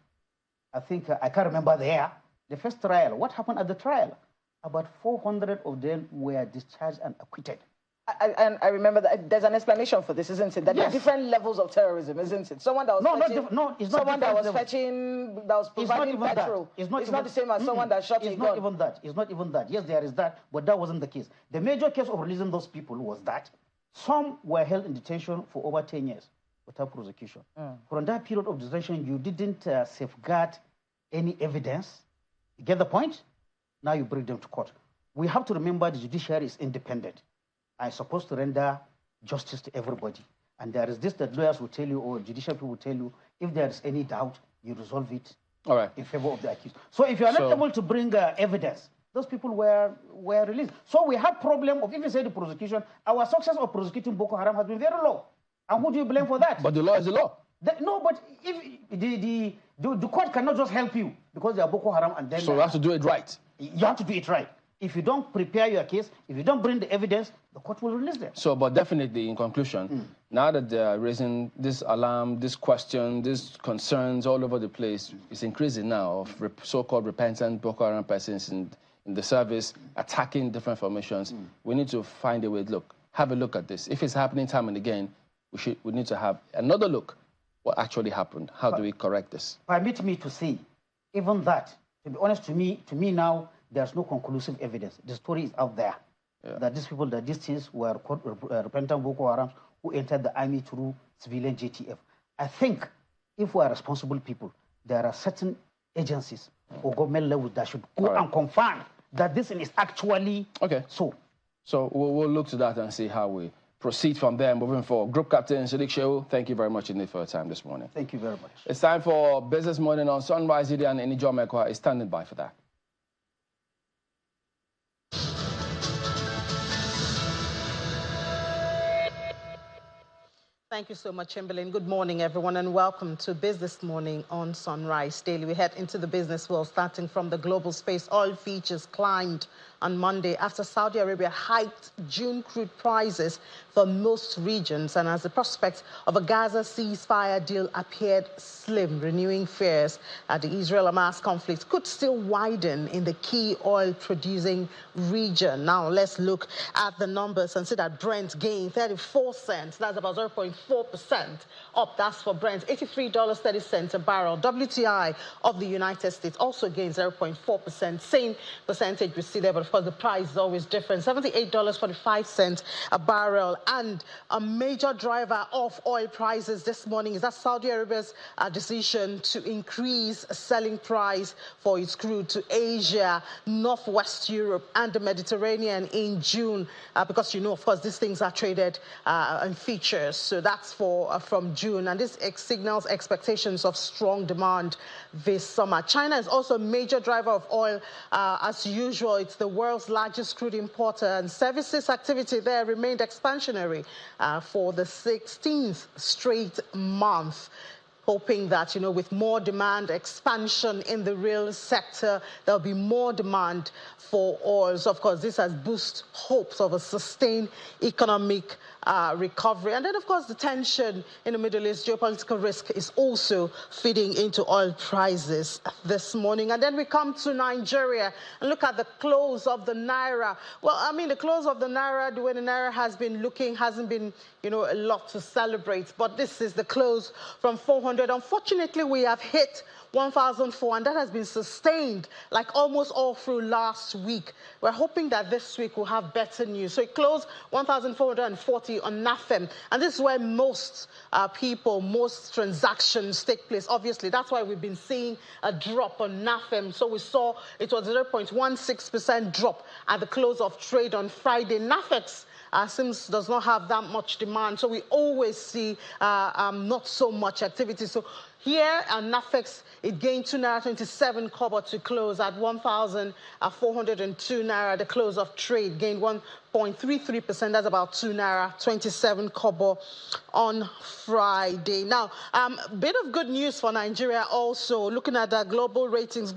I think, I can't remember the year, the first trial. What happened at the trial? About 400 of them were discharged and acquitted. And I remember that there's an explanation for this, isn't it? That there are different levels of terrorism, isn't it? Someone that was it's not someone that was fetching, that was providing petrol. It's not the same as someone that shot a gun. It's not even that. It's not even that. Yes, there is that, but that wasn't the case. The major case of releasing those people was that some were held in detention for over 10 years without prosecution. From that period of detention, you didn't safeguard any evidence. You get the point? Now you bring them to court. We have to remember the judiciary is independent. I'm supposed to render justice to everybody. And there is this that lawyers will tell you, or judicial people will tell you, if there is any doubt, you resolve it in favor of the accused. So if you are not able to bring evidence, those people were released. So we have problem of, if you say the prosecution, our success of prosecuting Boko Haram has been very low. And who do you blame for that? But the law is the law. No, but if the court cannot just help you because they are Boko Haram and then... So you have to do it right. You have to do it right. If you don't prepare your case, if you don't bring the evidence, the court will release them. So, but definitely, in conclusion, now that they're raising this alarm, this question, these concerns all over the place, it's increasing now of so-called repentant Boko Haram persons in the service attacking different formations. We need to find a way. Look, have a look at this. If it's happening time and again, we need to have another look. What actually happened? How do we correct this? Permit me to say, even that, to be honest, to me now, there's no conclusive evidence. The story is out there that these people, that these things were repentant Boko Haram who entered the army through civilian JTF. I think if we are responsible people, there are certain agencies or government levels that should go and confirm that this is actually so. So we'll look to that and see how we proceed from there moving forward. Group Captain Sadiq Shehu, thank you very much indeed for your time this morning. Thank you very much. It's time for Business Morning on Sunrise. And Inijo Mekwa is standing by for that. Thank you so much, Chamberlain. Good morning, everyone, and welcome to Business Morning on Sunrise Daily. We head into the business world, starting from the global space. Oil futures climbed on Monday after Saudi Arabia hiked June crude prices for most regions, and as the prospect of a Gaza ceasefire deal appeared slim, renewing fears that the Israel-Hamas conflict could still widen in the key oil-producing region. Now, let's look at the numbers and see that Brent gained 34 cents. That's about 0.4% up. That's for Brent, $83.30 a barrel. WTI of the United States also gained 0.4%. Same percentage we see there, but of course the price is always different. $78.45 a barrel. And a major driver of oil prices this morning is that Saudi Arabia's decision to increase selling price for its crude to Asia, Northwest Europe, and the Mediterranean in June, because you know, of course, these things are traded in futures. So that's for from June, and this signals expectations of strong demand this summer. China is also a major driver of oil. As usual, it's the world's largest crude importer, and services activity there remained expansionary for the 16th straight month, hoping that, you know, with more demand expansion in the real sector, there'll be more demand for oil. So, of course, this has boosted hopes of a sustained economic recovery. And then, of course, the tension in the Middle East, geopolitical risk, is also feeding into oil prices this morning. And then we come to Nigeria and look at the close of the Naira. Well, I mean, the close of the Naira, the way the Naira has been looking, hasn't been, you know, a lot to celebrate. But this is the close from 400. Unfortunately, we have hit 1,004, and that has been sustained like almost all through last week. We're hoping that this week we'll have better news. So it closed 1,440 on NAFEM, and this is where most most transactions take place. Obviously, that's why we've been seeing a drop on NAFEM. So we saw it was 0.16% drop at the close of trade on Friday. NAFEX seems does not have that much demand, so we always see not so much activity. So here at NAFEX, it gained 2.27 naira to close at 1,402 naira. The close of trade gained 1.33%. That's about 2.27 naira on Friday. Now, a bit of good news for Nigeria also. Looking at the global ratings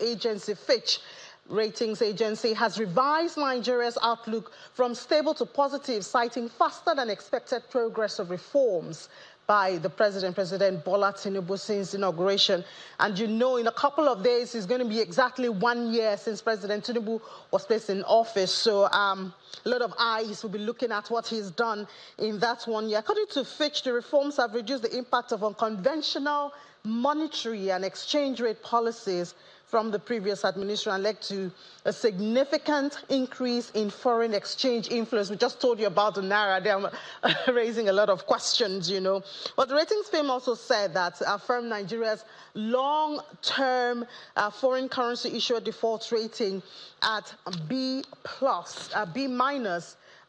agency Fitch Ratings Agency has revised Nigeria's outlook from stable to positive, citing faster than expected progress of reforms by the President Bola Tinubu since inauguration. And you know, in a couple of days, it's going to be exactly 1 year since President Tinubu was placed in office. So a lot of eyes will be looking at what he's done in that 1 year. According to Fitch, the reforms have reduced the impact of unconventional monetary and exchange rate policies from the previous administration and led to a significant increase in foreign exchange inflows. We just told you about the Naira. They're raising a lot of questions, you know. But the ratings firm also said that affirmed Nigeria's long-term foreign currency issuer default rating at B+, B-,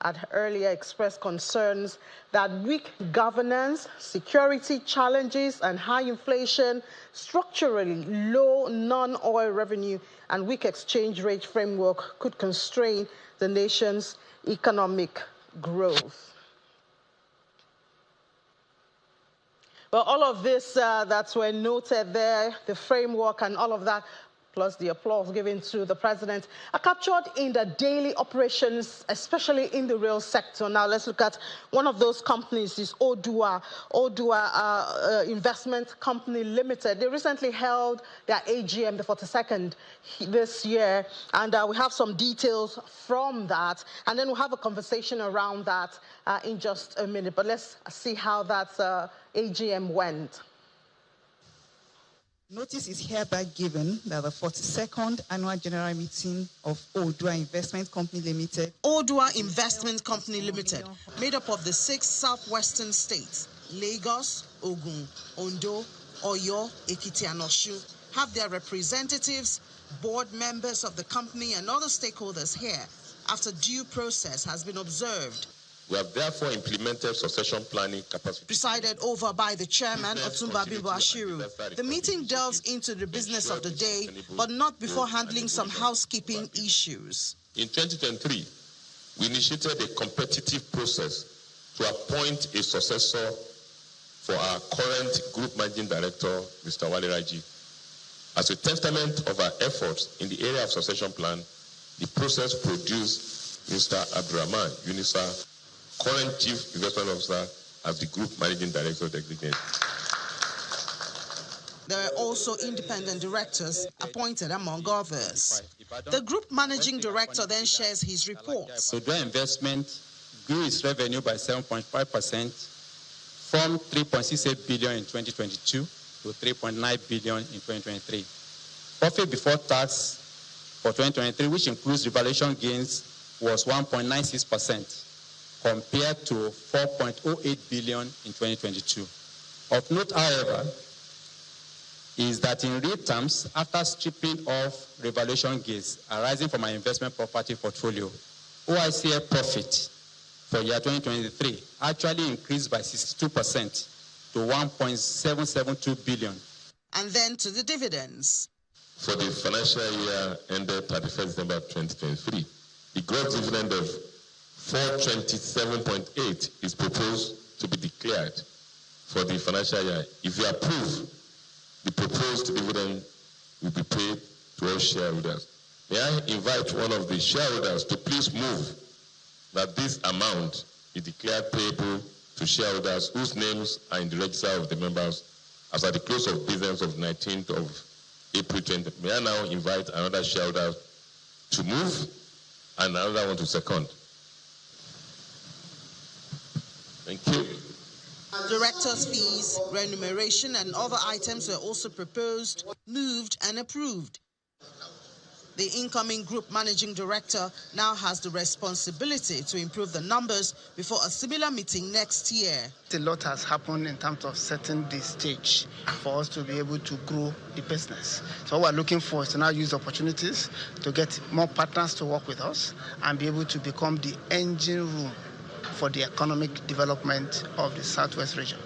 had earlier expressed concerns that weak governance, security challenges, and high inflation, structurally low non-oil revenue, and weak exchange rate framework could constrain the nation's economic growth. Well, all of this that were noted there, the framework and all of that, plus the applause given to the president, are captured in the daily operations, especially in the rail sector. Now, let's look at one of those companies, is Odua Investment Company Limited. They recently held their AGM, the 42nd this year, and we have some details from that, and then we'll have a conversation around that in just a minute. But let's see how that AGM went. Notice is hereby given that the 42nd Annual General Meeting of Odua Investment Company Limited. Odua Investment Company Limited, made up of the 6 southwestern states, Lagos, Ogun, Ondo, Oyo, Ekiti, and Osun, have their representatives, board members of the company, and other stakeholders here after due process has been observed. We have therefore implemented succession planning capacity. Presided over by the chairman, Otumba Bimbo Ashiru. The meeting delves into the business of the day, but not before handling some housekeeping issues. In 2023, we initiated a competitive process to appoint a successor for our current Group Managing Director, Mr. Wale Raji. As a testament of our efforts in the area of succession plan, the process produced Mr. Abdurrahman Unisa, current Chief Investment Officer, as the Group Managing Director designate. There are also independent directors appointed among others. The Group Managing Director then shares his reports. Odua Investment grew its revenue by 7.5% from 3.68 billion in 2022 to 3.9 billion in 2023. Profit before tax for 2023, which includes revaluation gains, was 1.96%. compared to 4.08 billion in 2022. Of note, however, is that in real terms, after stripping off revaluation gains arising from our investment property portfolio, OICF profit for year 2023 actually increased by 62% to 1.772 billion. And then to the dividends. For the financial year ended 31st December 2023, the gross dividend of 427.8 is proposed to be declared for the financial year. If you approve, the proposed dividend will be paid to all shareholders. May I invite one of the shareholders to please move that this amount is declared payable to shareholders whose names are in the register of the members as at the close of business of 19th of April 20. May I now invite another shareholder to move and another one to second. Thank you. Directors' fees, remuneration, and other items were also proposed, moved, and approved. The incoming Group Managing Director now has the responsibility to improve the numbers before a similar meeting next year. A lot has happened in terms of setting the stage for us to be able to grow the business. So what we're looking for is to now use opportunities to get more partners to work with us and be able to become the engine room for the economic development of the Southwest region.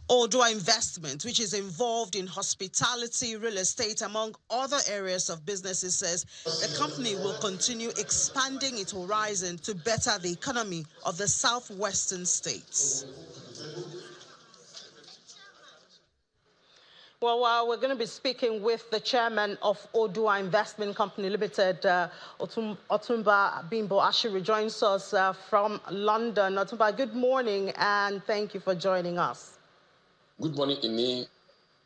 Odua Investment, which is involved in hospitality, real estate, among other areas of businesses, says the company will continue expanding its horizon to better the economy of the southwestern states. Well, we're going to be speaking with the chairman of Odua Investment Company Limited, Otumba Bimbo Ashiru, joins us from London. Otumba, good morning, and thank you for joining us. Good morning, Ini,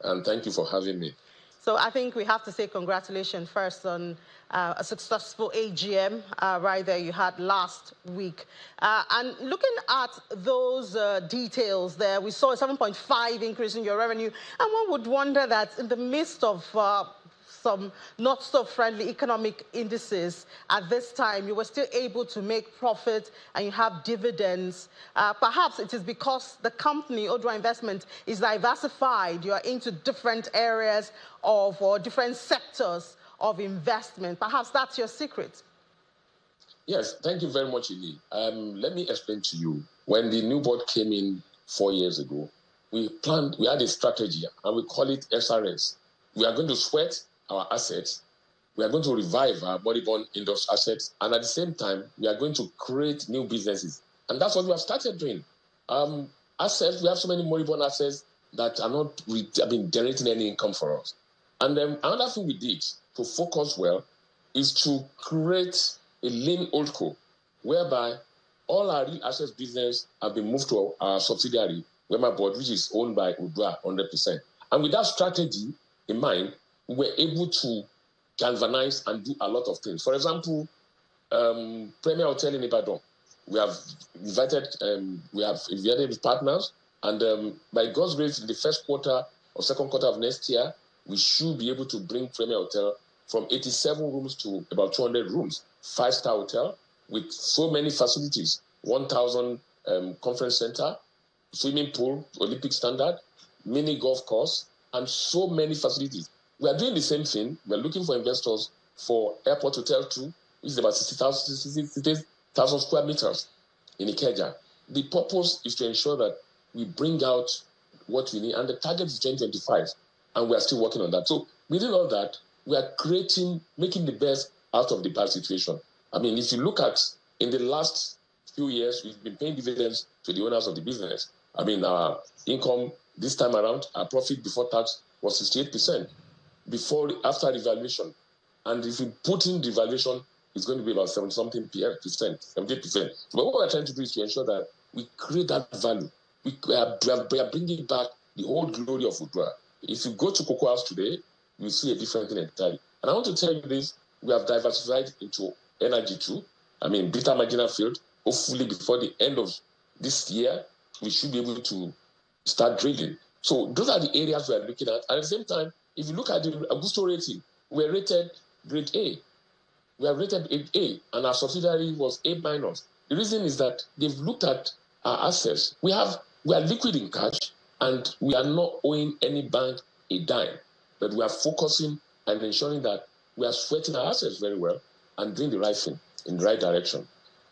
and thank you for having me. So I think we have to say congratulations first on a successful AGM right there you had last week. And looking at those details there, we saw a 7.5 increase in your revenue. And one would wonder that in the midst of some not so friendly economic indices at this time, you were still able to make profit and you have dividends. Perhaps it is because the company, Odua Investment, is diversified. You are into different areas of or different sectors of investment. Perhaps that's your secret. Yes, thank you very much, Ili. Let me explain to you. When the new board came in 4 years ago, we had a strategy, and we call it SRS. We are going to sweat our assets, we are going to revive our moribund industry assets, and at the same time, we are going to create new businesses. And that's what we have started doing. Assets, we have so many moribund assets that are not generating any income for us. And then another thing we did to focus well is to create a lean holdco, whereby all our real assets business have been moved to our subsidiary, Wema Board, which is owned by Udua 100%. And with that strategy in mind, we were able to galvanize and do a lot of things. For example, Premier Hotel in Ibadan, we have invited partners, and by God's grace, in the first quarter or second quarter of next year, we should be able to bring Premier Hotel from 87 rooms to about 200 rooms, 5-star hotel with so many facilities, 1,000 conference center, swimming pool, Olympic standard, mini golf course, and so many facilities. We are doing the same thing. We are looking for investors for Airport Hotel 2, which is about 60,000 square meters in Ikeja. The purpose is to ensure that we bring out what we need, and the target is 2025, and we are still working on that. So within all that, we are making the best out of the bad situation. I mean, if you look at in the last few years, we've been paying dividends to the owners of the business. I mean, our income this time around, our profit before tax was 68% after revaluation. And if we put in the valuation, it's going to be about 70-something percent, 78%. But what we're trying to do is to ensure that we create that value. We are bringing back the old glory of Udua. If you go to Cocoa House today, you see a different thing entirely. And I want to tell you this, we have diversified into energy too. I mean, Beta Marginal Field, hopefully before the end of this year, we should be able to start drilling. So those are the areas we are looking at. At the same time, if you look at the Augusto rating, we're rated grade A. We are rated A, and our subsidiary was A-. The reason is that they've looked at our assets. We are liquid in cash, and we are not owing any bank a dime. But we are focusing and ensuring that we are sweating our assets very well and doing the right thing in the right direction.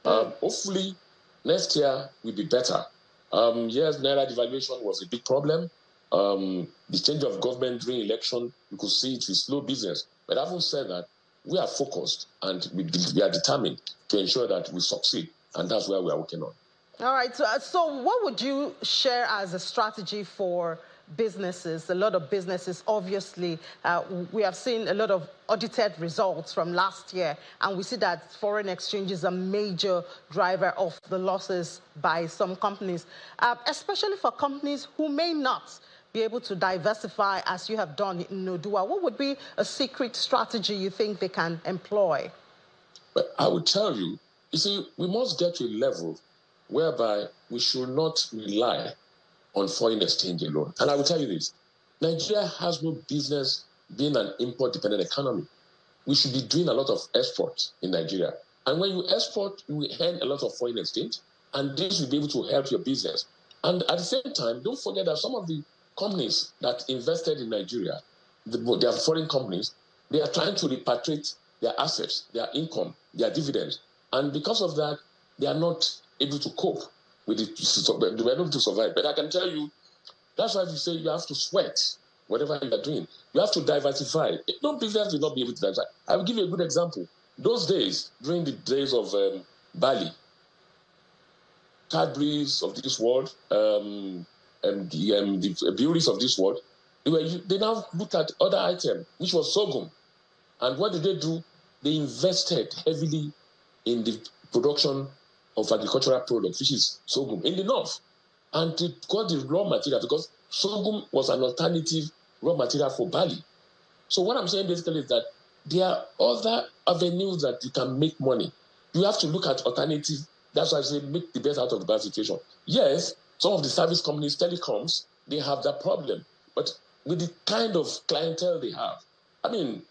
Hopefully, next year will be better. Yes, Naira devaluation was a big problem. The change of government during election, you could see it is slow business. But having said that, we are focused and we are determined to ensure that we succeed. And that's where we are working on. All right. So what would you share as a strategy for businesses? A lot of businesses, obviously, we have seen a lot of audited results from last year, and we see that foreign exchange is a major driver of the losses by some companies, especially for companies who may not be able to diversify as you have done in Odua. What would be a secret strategy you think they can employ? But I would tell you, see, we must get to a level whereby we should not rely on foreign exchange alone. And I will tell you this, Nigeria has no business being an import-dependent economy. We should be doing a lot of exports in Nigeria. And when you export, you will earn a lot of foreign exchange, and this will be able to help your business. And at the same time, don't forget that some of the companies that invested in Nigeria, they are foreign companies, they are trying to repatriate their assets, their income, their dividends. And because of that, they are not able to cope with it, they were able to survive. But I can tell you, that's why we say you have to sweat whatever you are doing. You have to diversify. No business will not be able to diversify. I will give you a good example. Those days, during the days of Bali, Cadbury's of this world, and the breweries of this world, they now looked at other item, which was sorghum. And what did they do? They invested heavily in the production of agricultural products, which is sorghum, in the north. And they got the raw material because sorghum was an alternative raw material for barley. So what I'm saying basically is that there are other avenues that you can make money. You have to look at alternatives. That's why I say make the best out of the bad situation. Yes, some of the service companies, telecoms, they have that problem. But with the kind of clientele they have, I mean,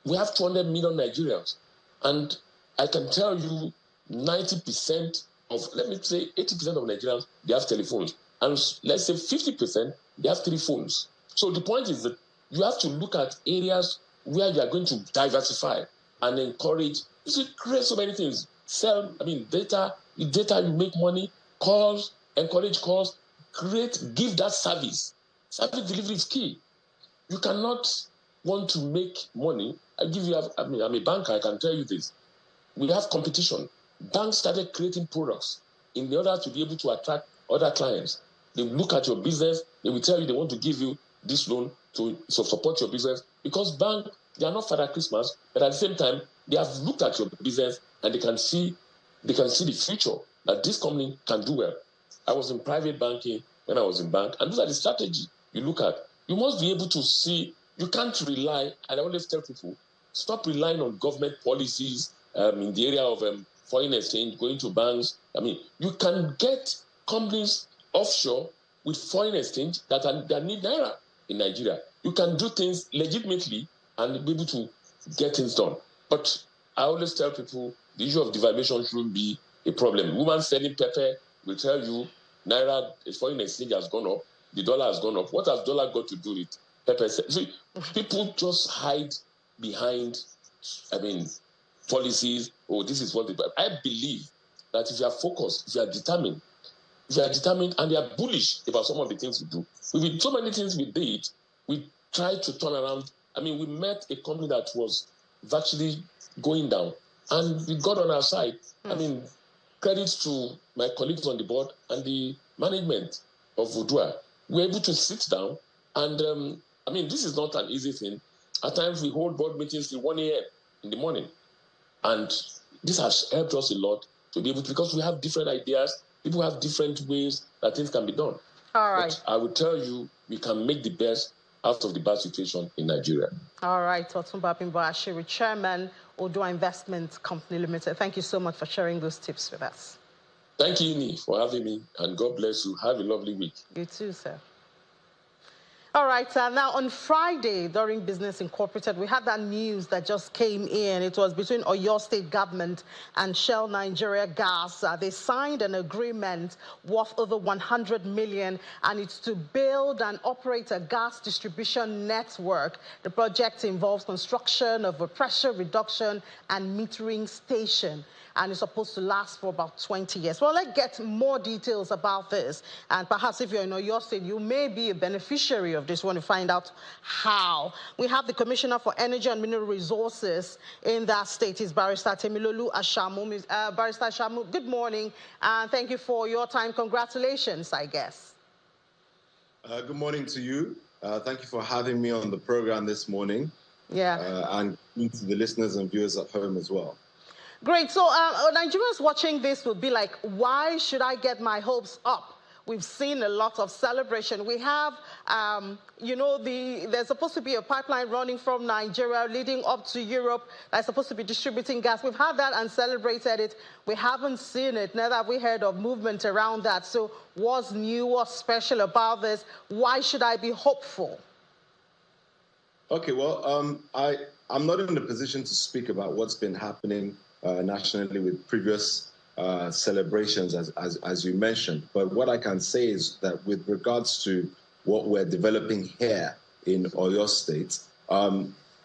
we have 200 million Nigerians. And I can tell you 90% of, let me say 80% of Nigerians, they have telephones. And let's say 50%, they have 3 phones. So the point is that you have to look at areas where you are going to diversify and encourage. You should create so many things. Sell, data. With data, you make money. Calls, encourage calls. Give that service. Service delivery is key. You cannot want to make money. I'm a banker, I can tell you this. We have competition. Banks started creating products in order to be able to attract other clients. They look at your business, they will tell you they want to give you this loan to support your business, because banks, they are not Father Christmas, but at the same time, they have looked at your business and they can see the future, that this company can do well. I was in private banking when I was in bank, and those are the strategy you look at. You must be able to see, you can't rely, and I always tell people, stop relying on government policies in the area of foreign exchange, going to banks. I mean, you can get companies offshore with foreign exchange that need naira in Nigeria. You can do things legitimately and be able to get things done. But I always tell people the issue of devaluation shouldn't be a problem. Woman selling pepper will tell you naira, foreign exchange has gone up, the dollar has gone up. What has dollar got to do with pepper? See, people just hide behind, policies. Oh, this is what they. I believe that if you are focused, if you are determined, and you are bullish about some of the things we do. With so many things we did, we tried to turn around. I mean, we met a company that was virtually going down, and we got on our side. I mean, credits to my colleagues on the board and the management of Vodua. We were able to sit down, and this is not an easy thing. At times, we hold board meetings till 1 a.m. in the morning, and this has helped us a lot to be able to, because we have different ideas. People have different ways that things can be done. All right. But I will tell you, we can make the best out of the bad situation in Nigeria. All right, Otumba Bimbo-Ashiri, Chairman, Odua Investment Company Limited. Thank you so much for sharing those tips with us. Thank you, Ini, for having me, and God bless you. Have a lovely week. You too, sir. All right, now on Friday during Business Incorporated, we had that news that just came in. It was between Oyo State Government and Shell Nigeria Gas. They signed an agreement worth over 100 million, and it's to build and operate a gas distribution network. The project involves construction of a pressure reduction and metering station, and it's supposed to last for about 20 years. Well, let's get more details about this. And perhaps if you're in Oyo State, you may be a beneficiary of this. Want to find out how. We have the Commissioner for Energy and Mineral Resources in that state, is Barrister Temilolu Ashamu. Barrister Ashamu, good morning, and thank you for your time. Congratulations, I guess. Good morning to you. Thank you for having me on the program this morning. Yeah. And to the listeners and viewers at home as well. Great. So Nigerians watching this will be like, why should I get my hopes up? We've seen a lot of celebration. We have, there's supposed to be a pipeline running from Nigeria leading up to Europe that's supposed to be distributing gas. We've had that and celebrated it. We haven't seen it. Neither have we heard of movement around that. So what's new, what's special about this? Why should I be hopeful? Okay, well, I'm not in a position to speak about what's been happening nationally with previous celebrations, as you mentioned. But what I can say is that with regards to what we're developing here in Oyo State,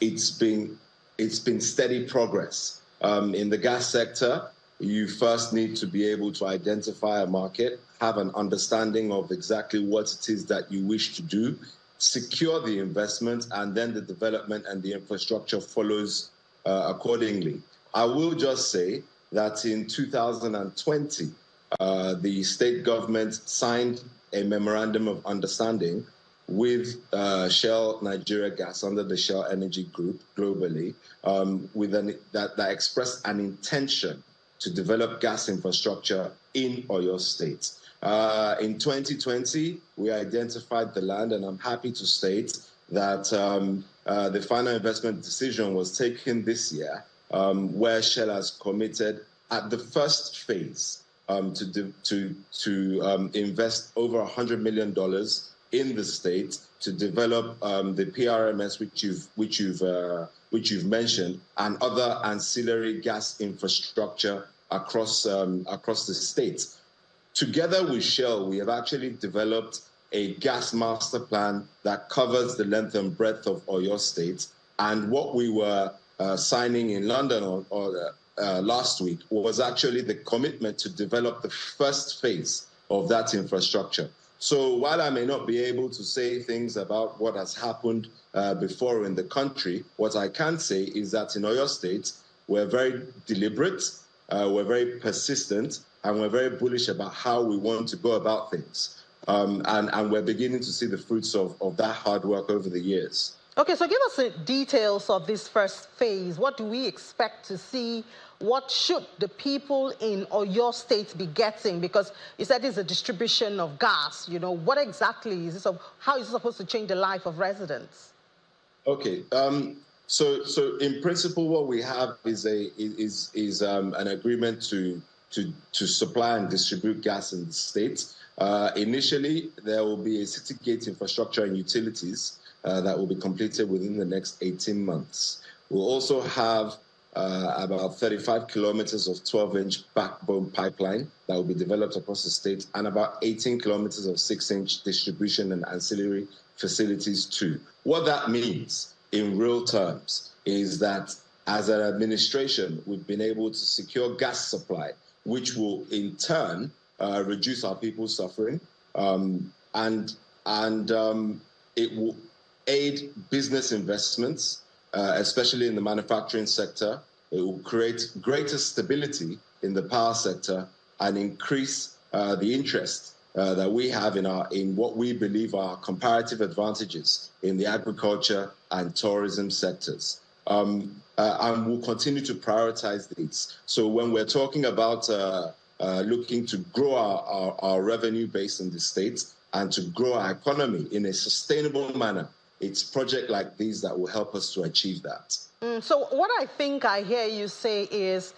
it's been steady progress. In the gas sector, you first need to be able to identify a market, have an understanding of exactly what it is that you wish to do, secure the investment, and then the development and the infrastructure follows accordingly. I will just say that in 2020, the state government signed a memorandum of understanding with Shell Nigeria Gas under the Shell Energy Group globally, that expressed an intention to develop gas infrastructure in Oyo State. In 2020, we identified the land, and I'm happy to state that the final investment decision was taken this year, where Shell has committed at the first phase to invest over $100 million in the state to develop the PRMS, which you've mentioned, and other ancillary gas infrastructure across the state. Together with Shell, we have actually developed a gas master plan that covers the length and breadth of Oyo State. And what we were signing in London last week was actually the commitment to develop the first phase of that infrastructure. So while I may not be able to say things about what has happened before in the country, what I can say is that in Oyo State, we're very deliberate, we're very persistent, and we're very bullish about how we want to go about things. And we're beginning to see the fruits of that hard work over the years. Okay, so give us the details of this first phase. What do we expect to see? What should the people in Oyo State be getting? Because you said it's a distribution of gas. You know, what exactly is this? How is it supposed to change the life of residents? Okay, so in principle, what we have is an agreement to supply and distribute gas in the state. Initially, there will be a city gate infrastructure and utilities that will be completed within the next 18 months. We'll also have about 35 kilometers of 12-inch backbone pipeline that will be developed across the state, and about 18 kilometers of 6-inch distribution and ancillary facilities too. What that means in real terms is that as an administration, we've been able to secure gas supply, which will in turn reduce our people's suffering, and it will aid business investments, especially in the manufacturing sector. It will create greater stability in the power sector and increase the interest that we have in what we believe are comparative advantages in the agriculture and tourism sectors. And we'll continue to prioritize these. So when we're talking about looking to grow our revenue base in the state and to grow our economy in a sustainable manner, it's projects like these that will help us to achieve that. So what I think I hear you say is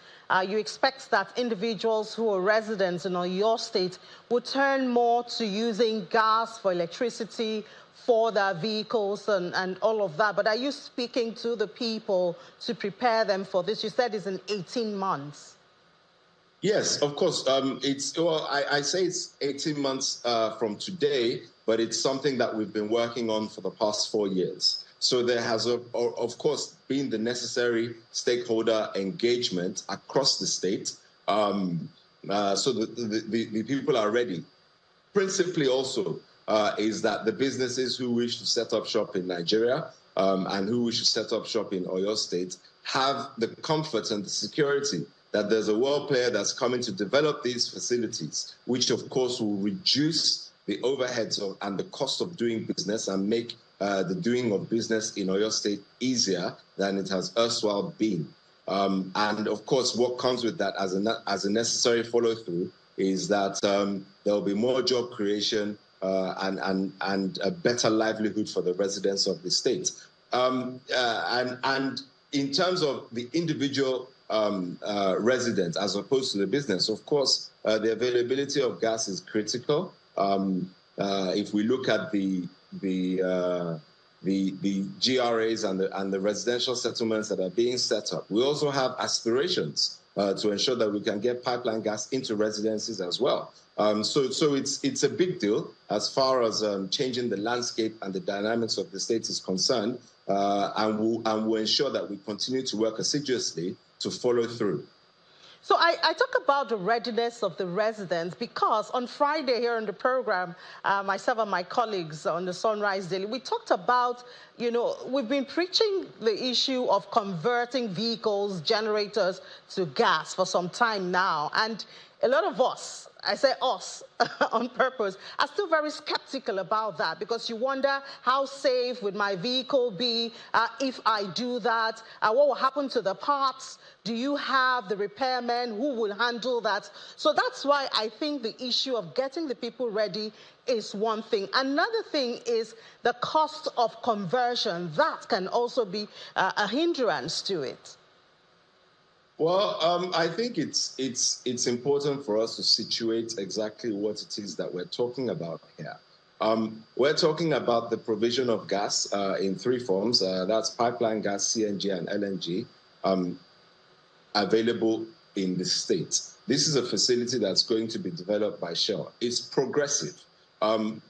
you expect that individuals who are residents in your state will turn more to using gas for electricity, for their vehicles and all of that. But are you speaking to the people to prepare them for this? You said it's in 18 months. Yes, of course. I say it's 18 months from today, but it's something that we've been working on for the past 4 years. So there has, of course, been the necessary stakeholder engagement across the state. So the people are ready. Principally also is that the businesses who wish to set up shop in Nigeria and who wish to set up shop in Oyo State have the comfort and the security that there's a world player that's coming to develop these facilities, which of course will reduce the overheads and the cost of doing business and make the doing of business in Oyo State easier than it has erstwhile been. And of course, what comes with that as a necessary follow-through is that there will be more job creation and a better livelihood for the residents of the state. And in terms of the individual residents as opposed to the business, of course, the availability of gas is critical. If we look at the GRAs and the residential settlements that are being set up, we also have aspirations to ensure that we can get pipeline gas into residences as well. So it's a big deal as far as changing the landscape and the dynamics of the state is concerned, and we'll ensure that we continue to work assiduously to follow through. So I talk about the readiness of the residents because on Friday here on the program, myself and my colleagues on the Sunrise Daily, we talked about, we've been preaching the issue of converting vehicles, generators to gas for some time now. And a lot of us, I say us on purpose, are still very skeptical about that because you wonder how safe would my vehicle be if I do that? What will happen to the parts? Do you have the repairmen who will handle that? So that's why I think the issue of getting the people ready is one thing. Another thing is the cost of conversion. That can also be a hindrance to it. Well, I think it's important for us to situate exactly what it is that we're talking about here. We're talking about the provision of gas in three forms. That's pipeline gas, CNG, and LNG, available in the state. This is a facility that's going to be developed by Shell. It's progressive.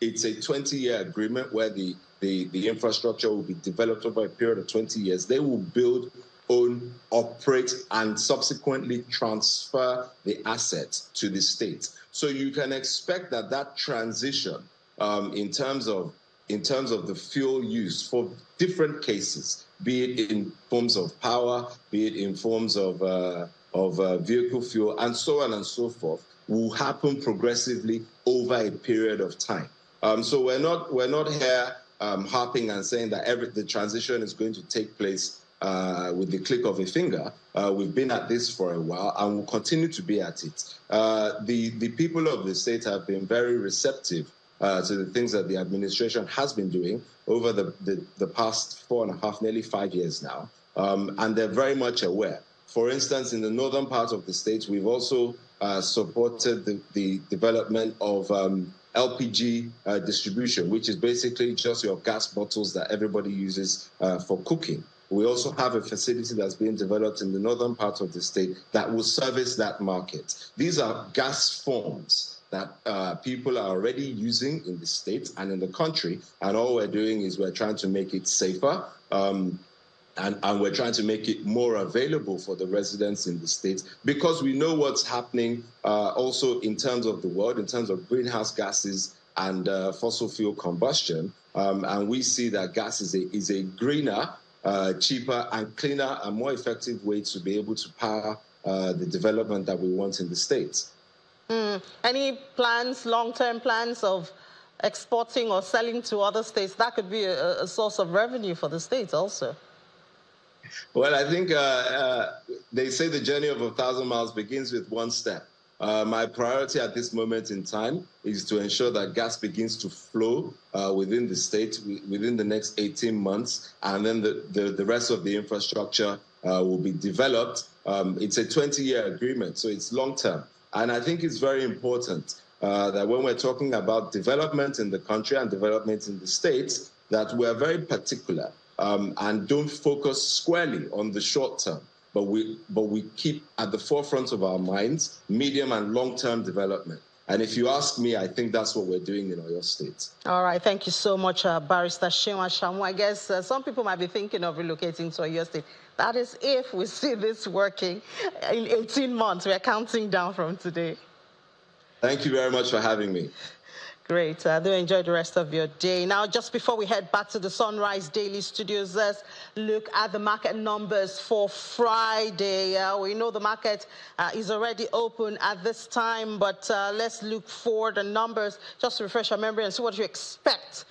It's a 20-year agreement where the infrastructure will be developed over a period of 20 years. They will build, own, operate, and subsequently transfer the assets to the state. So you can expect that transition in terms of the fuel use for different cases, be it in forms of power, be it in forms of vehicle fuel, and so on and so forth, will happen progressively over a period of time. So we're not here harping and saying that the transition is going to take place with the click of a finger. We've been at this for a while and will continue to be at it. The people of the state have been very receptive to the things that the administration has been doing over the past 4.5, nearly 5 years now, and they're very much aware. For instance, in the northern part of the state, we've also supported the development of LPG distribution, which is basically just your gas bottles that everybody uses for cooking. We also have a facility that's being developed in the northern part of the state that will service that market. These are gas forms that people are already using in the state and in the country, and all we're doing is we're trying to make it safer, and we're trying to make it more available for the residents in the state, because we know what's happening also in terms of the world, in terms of greenhouse gases and fossil fuel combustion, and we see that gas is a greener, cheaper and cleaner and more effective way to be able to power the development that we want in the States. Any plans, long-term plans of exporting or selling to other states? That could be a source of revenue for the states also. Well, I think they say the journey of 1,000 miles begins with one step. My priority at this moment in time is to ensure that gas begins to flow within the state within the next 18 months, and then the rest of the infrastructure will be developed. It's a 20-year agreement, so it's long-term. And I think it's very important that when we're talking about development in the country and development in the states, that we're very particular and don't focus squarely on the short term. But we keep at the forefront of our minds medium and long-term development. And if you ask me, I think that's what we're doing in Oyo State. All right, thank you so much, Barrister Shinwa Shamu. I guess some people might be thinking of relocating to Oyo State. That is if we see this working in 18 months. We're counting down from today. Thank you very much for having me. Great. Do enjoy the rest of your day. Now, just before we head back to the Sunrise Daily Studios, let's look at the market numbers for Friday. We know the market is already open at this time, but let's look for the numbers just to refresh our memory and see what you expect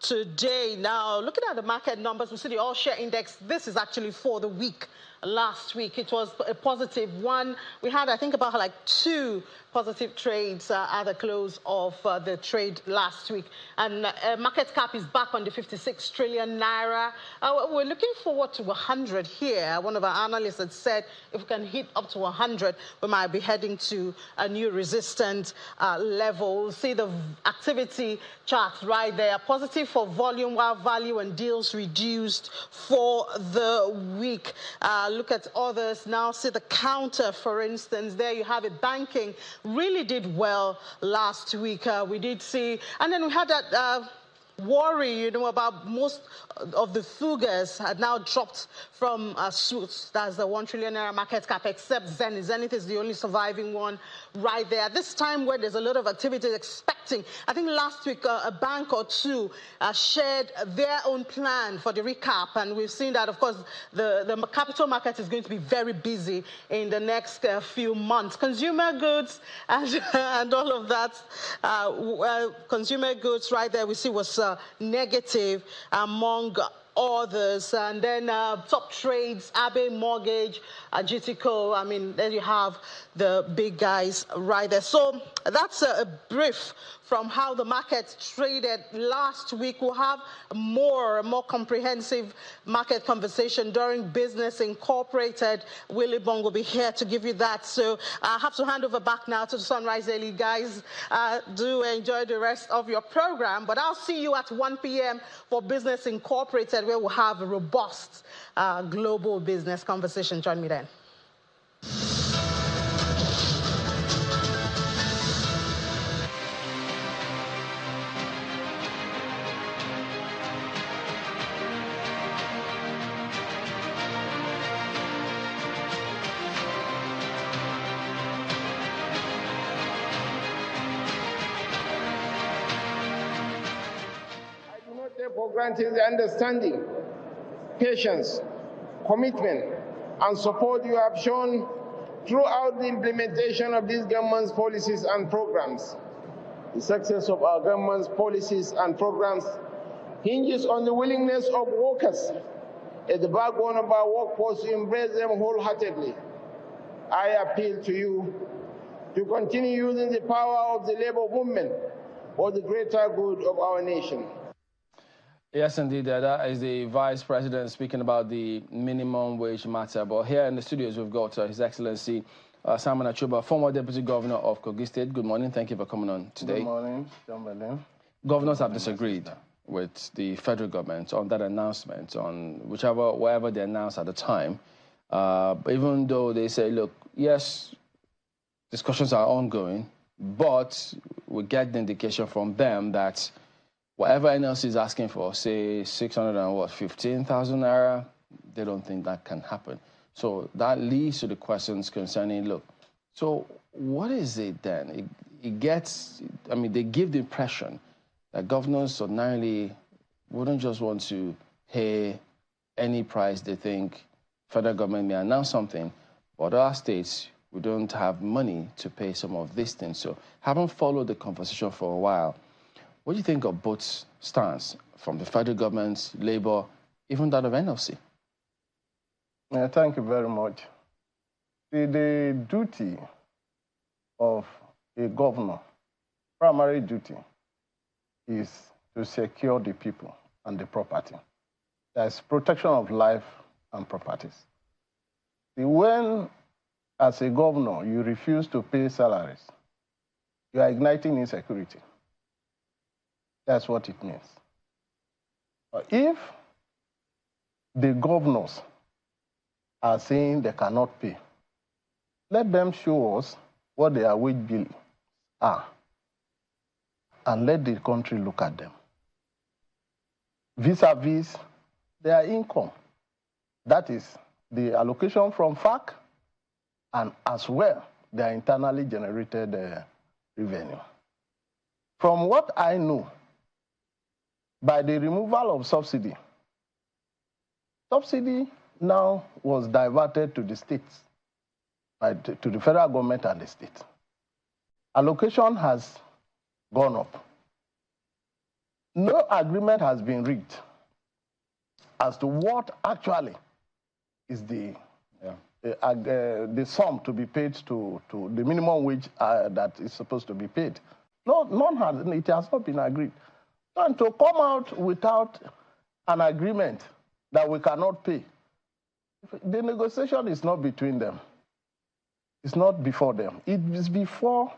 today. Now, looking at the market numbers, we see the all-share index. This is actually for the week. Last week, it was a positive one. We had, I think, about like 2 positive trades at the close of the trade last week. And market cap is back on the 56 trillion naira. We're looking forward to 100 here. One of our analysts had said if we can hit up to 100, we might be heading to a new resistant level. See the activity chart right there. Positive for volume, while value and deals reduced for the week. Look at others now. See the counter, for instance. There you have it. Banking really did well last week. We did see, and then we had that worry, you know, about most of the Fugas had now dropped from Suits. That's the 1 trillion naira market cap, except Zenith. Zenith is the only surviving one right there. This time where there's a lot of activity expecting, I think last week a bank or two shared their own plan for the recap, and we've seen that, of course, the capital market is going to be very busy in the next few months. Consumer goods and all of that. Consumer goods right there we see was negative among others. And then top trades, Abe Mortgage, GTCO. I mean, then you have the big guys right there. So that's a brief from how the market traded last week. We'll have more comprehensive market conversation during Business Incorporated. Willie Bong will be here to give you that. So I have to hand over back now to the Sunrise Daily. Guys, do enjoy the rest of your program. But I'll see you at 1 p.m. for Business Incorporated, where we'll have a robust global business conversation. Join me then. For granting the understanding, patience, commitment, and support you have shown Throughout the implementation of these government's policies and programs, the success of our government's policies and programs hinges on the willingness of workers as the backbone of our workforce to embrace them wholeheartedly. I appeal to you to continue using the power of the labor movement for the greater good of our nation. Yes, indeed, that is the Vice President speaking about the minimum wage matter. But here in the studios, we've got His Excellency Simon Achuba, former Deputy Governor of Kogi State. Good morning. Thank you for coming on today. Good morning, John Belen. Governors have disagreed with the federal government on that announcement, on whatever they announced at the time. But even though they say, look, yes, discussions are ongoing, but we get the indication from them that whatever NLC is asking for, say 615,000 naira, they don't think that can happen. So that leads to the questions concerning, look, so what is it then? They give the impression that governors ordinarily wouldn't just want to pay any price they think federal government may announce something, but other states, we don't have money to pay some of these things. So having followed the conversation for a while, what do you think of both stance from the federal government, Labour, even that of NLC? Thank you very much. The duty of a governor, primary duty, is to secure the people and the property. There's protection of life and properties. When, as a governor, you refuse to pay salaries, you are igniting insecurity. That's what it means. If the governors are saying they cannot pay, let them show us what their wage bill are, and let the country look at them vis-a-vis their income. That is the allocation from FAC and as well their internally generated revenue. From what I know, by the removal of subsidy now was diverted to the states, to the federal government and the state. Allocation has gone up. No agreement has been reached as to what actually is the sum to be paid to the minimum wage that is supposed to be paid. No, it has not been agreed. And to come out without an agreement that we cannot pay, the negotiation is not between them. It's not before them. It is before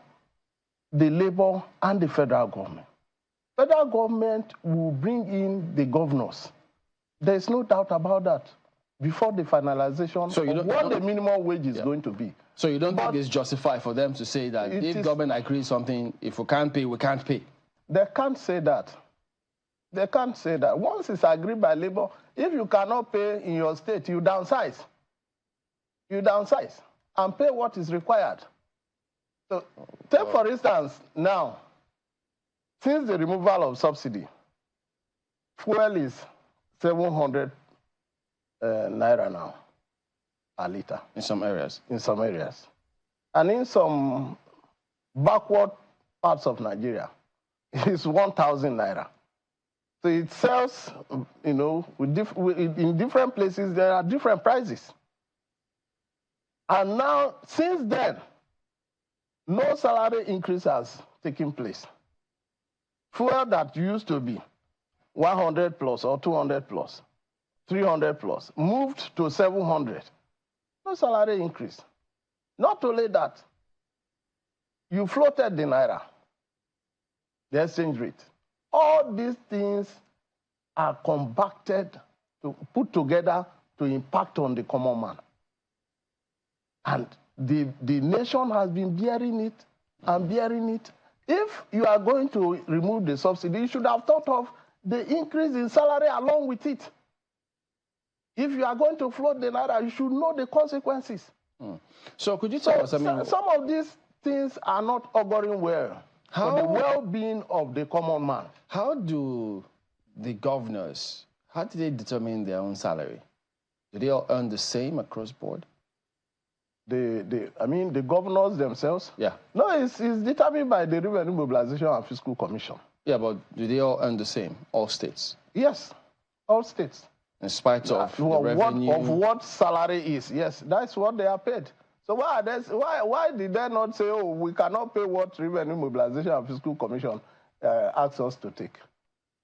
the Labour and the federal government. Federal government will bring in the governors. There's no doubt about that before the finalization of what the minimum wage is going to be. So you don't think it's justified for them to say that if government agrees something, if we can't pay, we can't pay? They can't say that. They can't say that. Once it's agreed by Labour, if you cannot pay in your state, you downsize. You downsize and pay what is required. So take, for instance, now, since the removal of subsidy, fuel is 700 naira now a litre. In some areas. In some areas. And in some backward parts of Nigeria, it's 1,000 naira. So it sells, in different places, there are different prices. And now, since then, no salary increase has taken place. Fuel that used to be 100 plus or 200 plus, 300 plus, moved to 700. No salary increase. Not only that, you floated the naira, the exchange rate. All these things are compacted, to put together to impact on the common man. And the nation has been bearing it and bearing it. If you are going to remove the subsidy, you should have thought of the increase in salary along with it. If you are going to float the naira, you should know the consequences. So could you tell us, some of these things are not auguring well for the well-being of the common man. How do the governors, how do they determine their own salary? Do they all earn the same across board? the governors themselves. Yeah. No, it's determined by the Revenue Mobilization and Fiscal Commission. Yeah, but do they all earn the same, all states? Yes, all states. In spite of the revenue? What salary is, yes, that's what they are paid. So why did they not say, oh, we cannot pay what Revenue Mobilization and Fiscal Commission asks us to take?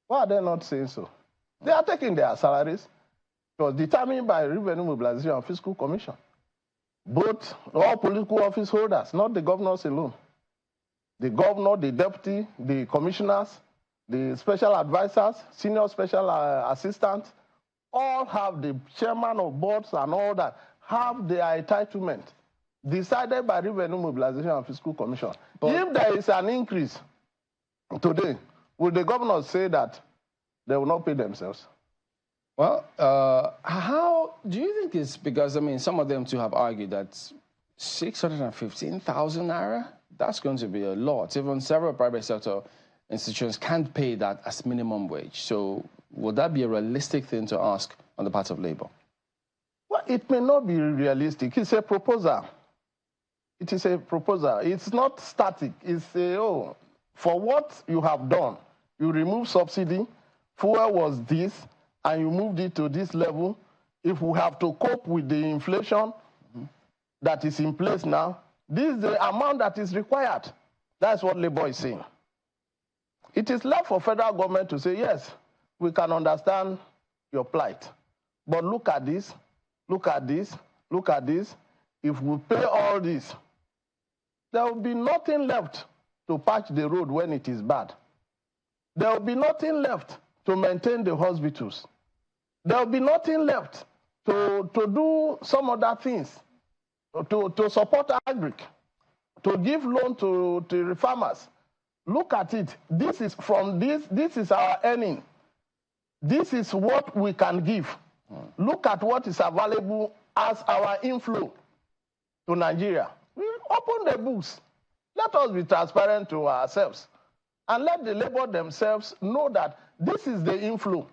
Why are they not saying so? They are taking their salaries. It was determined by Revenue Mobilization and Fiscal Commission. Both, all political office holders, not the governors alone. The governor, the deputy, the commissioners, the special advisors, senior special assistants, all have the chairman of boards and all that, have their entitlement decided by Revenue Mobilization and Fiscal Commission. But if there is an increase today, will the governors say that they will not pay themselves? Well, how do you think it's because, I mean, some of them too have argued that 615,000 naira, that's going to be a lot. Even several private sector institutions can't pay that as minimum wage. So would that be a realistic thing to ask on the part of Labour? Well, it may not be realistic. It's a proposal. It is a proposal. It's not static. It's for what you have done, you remove subsidy, fuel was this, and you moved it to this level. If we have to cope with the inflation that is in place now, this is the amount that is required. That's what Labour is saying. It is left for federal government to say, yes, we can understand your plight, but look at this, look at this, look at this. If we pay all this, there will be nothing left to patch the road when it is bad. There will be nothing left to maintain the hospitals. There will be nothing left to do some other things, to support agric, to give loan to the farmers. Look at it. This is from this is our earning. This is what we can give. Look at what is available as our inflow to Nigeria. We open the books. Let us be transparent to ourselves and let the Labour themselves know that this is the inflow.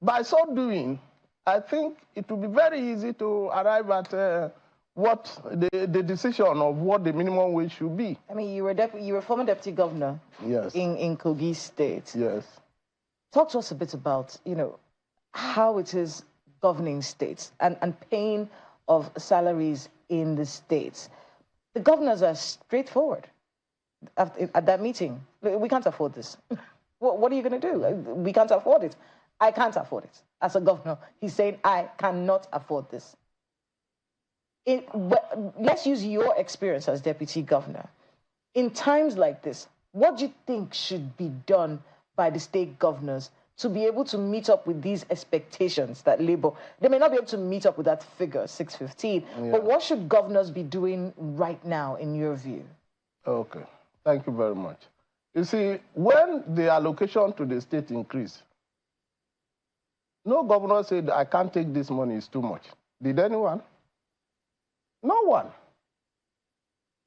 By so doing, I think it will be very easy to arrive at what the decision of what the minimum wage should be. I mean, you were former deputy governor, yes, in Kogi State. Yes. Talk to us a bit about, how it is governing states and paying of salaries in the states. The governors are straightforward at that meeting. We can't afford this. What are you going to do? We can't afford it. I can't afford it. As a governor, he's saying, I cannot afford this. Let's use your experience as deputy governor. In times like this, what do you think should be done by the state governors to be able to meet up with these expectations that Labour, they may not be able to meet up with that figure, 615, but what should governors be doing right now, in your view? Okay, thank you very much. You see, when the allocation to the state increased, no governor said, I can't take this money, it's too much. Did anyone? No one.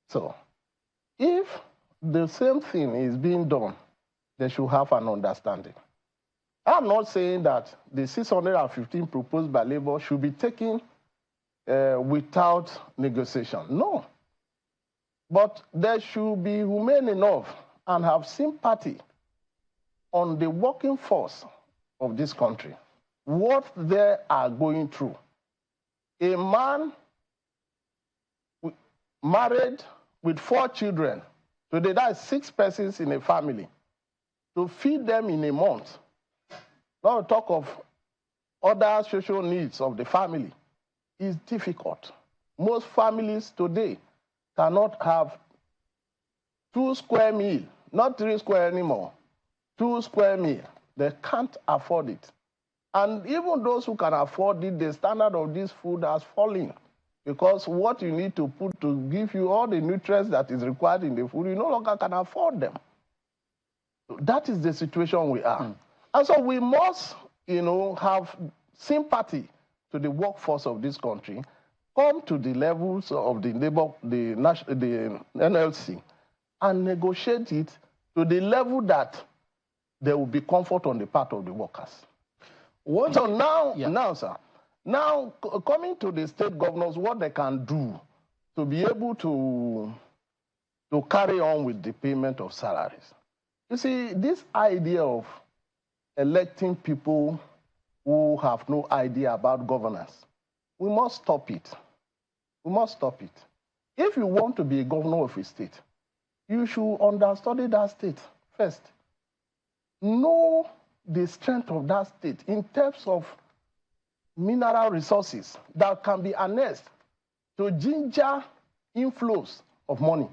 So, if the same thing is being done, they should have an understanding. I'm not saying that the 615 proposed by Labour should be taken without negotiation. No. But they should be humane enough and have sympathy on the working force of this country, what they are going through. A man married with 4 children, today that is 6 persons in a family, to feed them in a month, not to talk of other social needs of the family, is difficult. Most families today cannot have 2 square meal, not 3 square anymore, 2 square meal. They can't afford it. And even those who can afford it, the standard of this food has fallen, because what you need to put to give you all the nutrients that is required in the food, you no longer can afford them. That is the situation we are. And so we must, have sympathy to the workforce of this country, come to the levels of the NLC, and negotiate it to the level that there will be comfort on the part of the workers. Now, sir, coming to the state governors, what they can do to be able to carry on with the payment of salaries. You see, this idea of electing people who have no idea about governance, we must stop it. We must stop it. If you want to be a governor of a state, you should understudy that state first. Know the strength of that state in terms of mineral resources that can be harnessed to ginger inflows of money,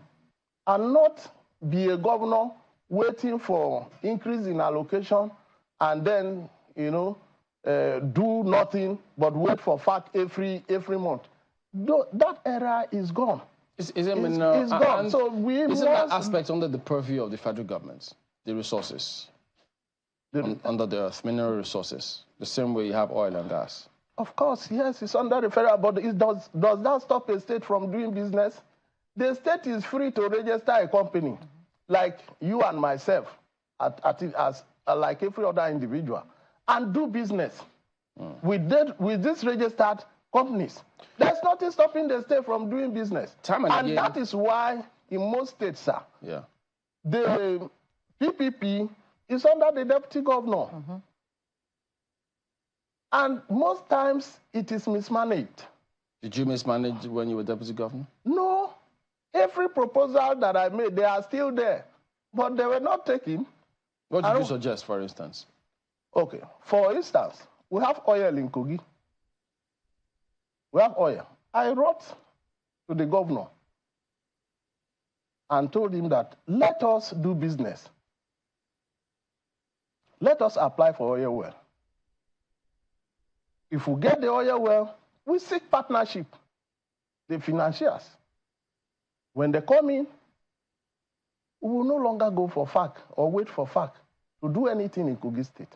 and not be a governor waiting for increase in allocation and then, do nothing but wait for fact every month. That era is gone. It's gone. So isn't that aspect under the purview of the federal government, the resources, under the earth, mineral resources, the same way you have oil and gas? Of course, yes, it's under the federal, but does that stop a state from doing business? The state is free to register a company, like you and myself, like every other individual, and do business with these registered companies. There's nothing stopping the state from doing business. And that is why in most states, sir, the PPP is under the deputy governor. And most times it is mismanaged. Did you mismanage when you were deputy governor? No. Every proposal that I made, they are still there. But they were not taken. What did you suggest, for instance? Okay. For instance, we have oil in Kogi. We have oil. I wrote to the governor and told him that let us do business. Let us apply for oil well. If we get the oil well, we seek partnership, the financiers. When they come in, we will no longer go for FAC or wait for FAC to do anything in Kogi State.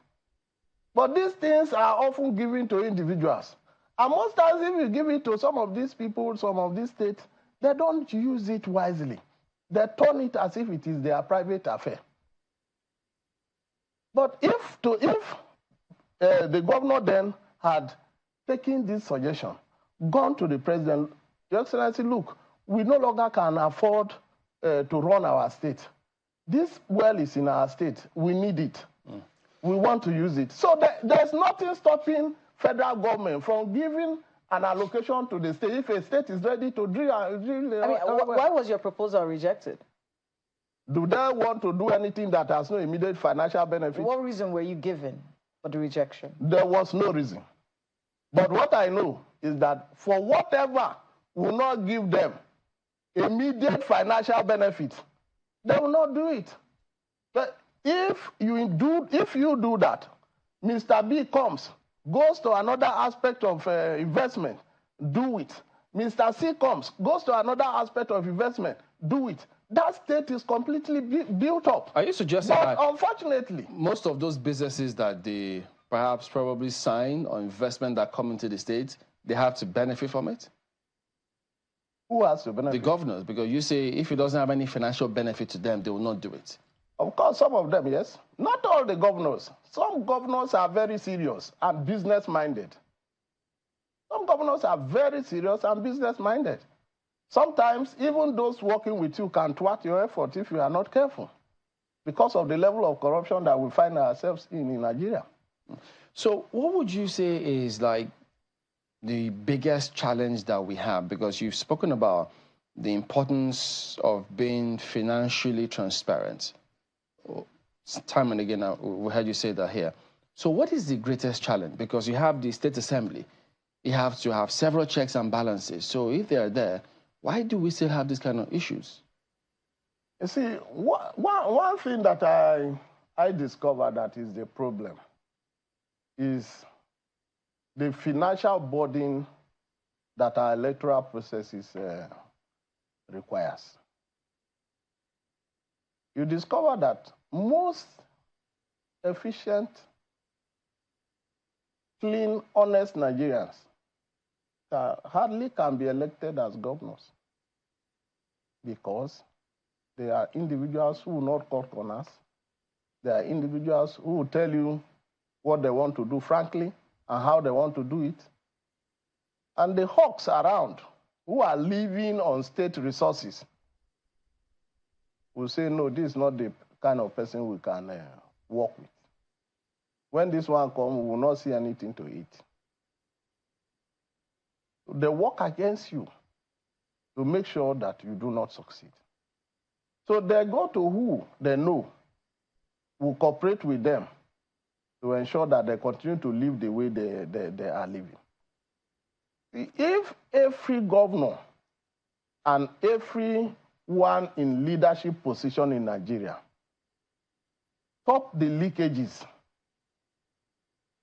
But these things are often given to individuals. And most times, if you give it to some of these people, some of these states, they don't use it wisely. They turn it as if it is their private affair. But if the governor then had taken this suggestion, gone to the president, Your Excellency, look, we no longer can afford to run our state. This well is in our state. We need it. We want to use it. So there's nothing stopping federal government from giving an allocation to the state if a state is ready to drill. Why was your proposal rejected? Do they want to do anything that has no immediate financial benefit? What reason were you given for the rejection? There was no reason. But what I know is that for whatever will not give them immediate financial benefit, they will not do it. But if you do that, Mr. B comes, goes to another aspect of investment, do it. Mr. C comes, goes to another aspect of investment, do it. That state is completely built up. Are you suggesting that unfortunately, most of those businesses that they probably sign or investment that come into the state, they have to benefit from it? Who has to benefit? The governors, because you say if it doesn't have any financial benefit to them, they will not do it. Of course, some of them, yes. Not all the governors. Some governors are very serious and business-minded. Some governors are very serious and business-minded. Sometimes, even those working with you can thwart your effort if you are not careful because of the level of corruption that we find ourselves in Nigeria. So what would you say is like the biggest challenge that we have? Because you've spoken about the importance of being financially transparent. Time and again, we heard you say that here. So what is the greatest challenge? Because you have the State Assembly. You have to have several checks and balances. So if they are there, why do we still have these kind of issues? You see, one thing that I discovered that is the problem is the financial burden that our electoral processes requires. You discover that most efficient, clean, honest Nigerians hardly can be elected as governors because they are individuals who will not cut corners. They are individuals who will tell you what they want to do frankly and how they want to do it. And the hawks around who are living on state resources will say, no, this is not the kind of person we can work with. When this one comes, we will not see anything to eat. They work against you to make sure that you do not succeed. So they go to who they know will cooperate with them to ensure that they continue to live the way they are living. If every governor and everyone in leadership position in Nigeria stop the leakages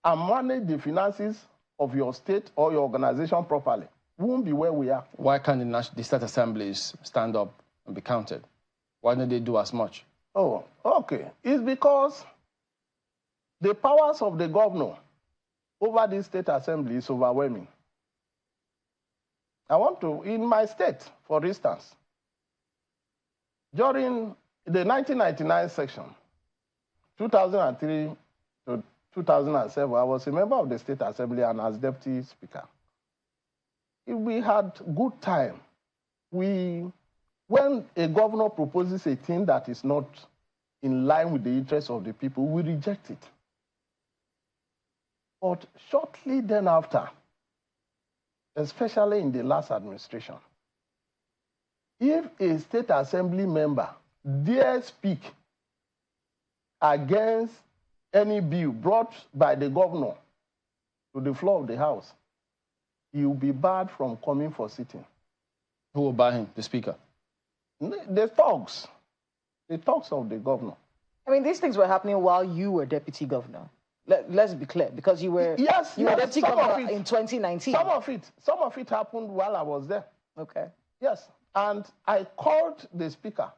and manage the finances of your state or your organization properly, we won't be where we are. Why can't the state assemblies stand up and be counted? Why don't they do as much? Oh, okay. It's because the powers of the governor over the state assembly is overwhelming. I want to, in my state, for instance, during the 1999 section, 2003 to 2007, I was a member of the State Assembly and as Deputy Speaker. If we had good time, when a governor proposes a thing that is not in line with the interests of the people, we reject it. But shortly then after, especially in the last administration, if a State Assembly member dare speak against any bill brought by the governor to the floor of the House, he will be barred from coming for sitting. Who will bar him? The Speaker? The thugs of the governor. I mean, these things were happening while you were deputy governor. Let's be clear, because you were deputy governor in 2019. Some of it happened while I was there. Okay. Yes, and I called the Speaker.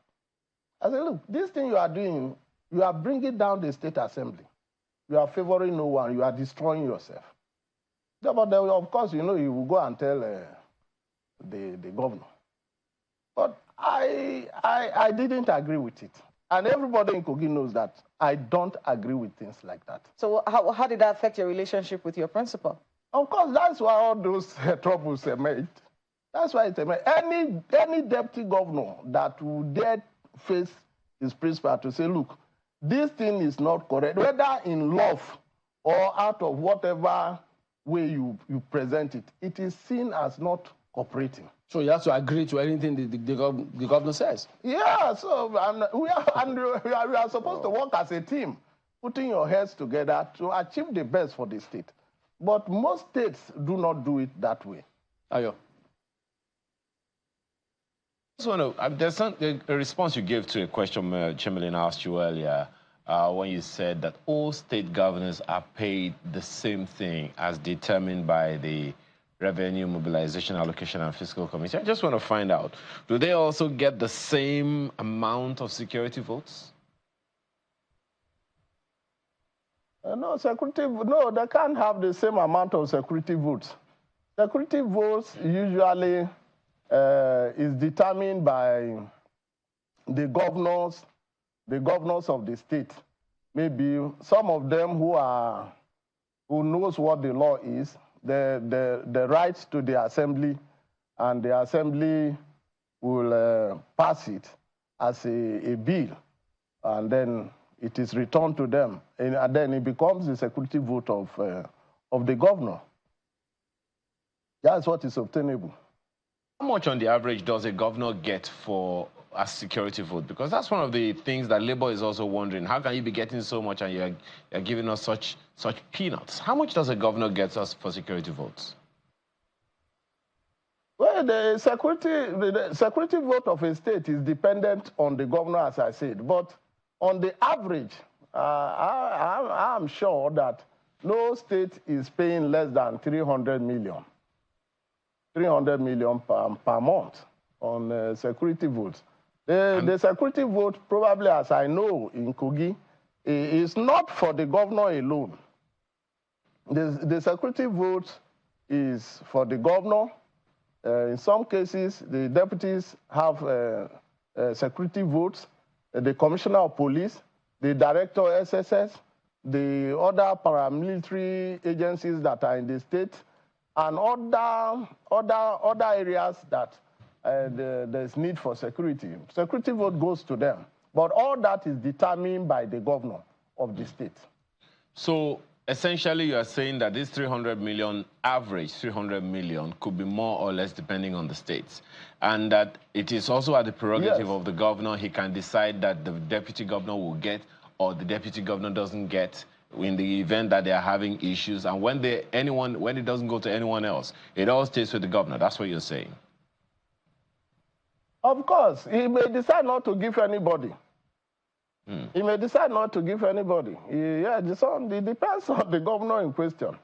I said, look, this thing you are doing, you are bringing down the State Assembly. You are favoring no one. You are destroying yourself. Yeah, but then, of course, you will go and tell the governor. But I didn't agree with it. And everybody in Kogi knows that I don't agree with things like that. So how did that affect your relationship with your principal? Of course, that's why all those troubles are made. That's why it's made. Any deputy governor that would dare face his principal to say, look, this thing is not correct, whether in love or out of whatever way you present it, it is seen as not cooperating. So you have to agree to anything the governor says? Yeah, so we are supposed to work as a team, putting your heads together to achieve the best for the state. But most states do not do it that way. Ayo. There's a response you gave to a question Chamberlain asked you earlier when you said that all state governors are paid the same thing as determined by the Revenue Mobilization, Allocation and Fiscal Committee. I just want to find out, do they also get the same amount of security votes? No, they can't have the same amount of security votes. Security votes usually is determined by the governors of the state. Maybe some of them who knows what the law is, the right to the assembly, and the assembly will pass it as a bill, and then it is returned to them, and then it becomes the security vote of the governor. That's what is obtainable. How much on the average does a governor get for a security vote? Because that's one of the things that Labour is also wondering. How can you be getting so much and you're giving us such peanuts? How much does a governor get us for security votes? Well, the security vote of a state is dependent on the governor, as I said. But on the average, I'm sure that no state is paying less than 300 million per month on security votes. The security vote, probably as I know in Kogi, is not for the governor alone. The security vote is for the governor. In some cases, the deputies have security votes, the commissioner of police, the director of SSS, the other paramilitary agencies that are in the state, and other areas that there's need for security. Security vote goes to them. But all that is determined by the governor of the state. So essentially you are saying that this 300 million, average 300 million, could be more or less depending on the states. And that it is also at the prerogative of the governor. He can decide that the deputy governor will get or the deputy governor doesn't get in the event that they are having issues. And when it doesn't go to anyone else, it all stays with the governor. That's what you're saying. Of course, he may decide not to give anybody. He may decide not to give anybody. It depends on the governor in question.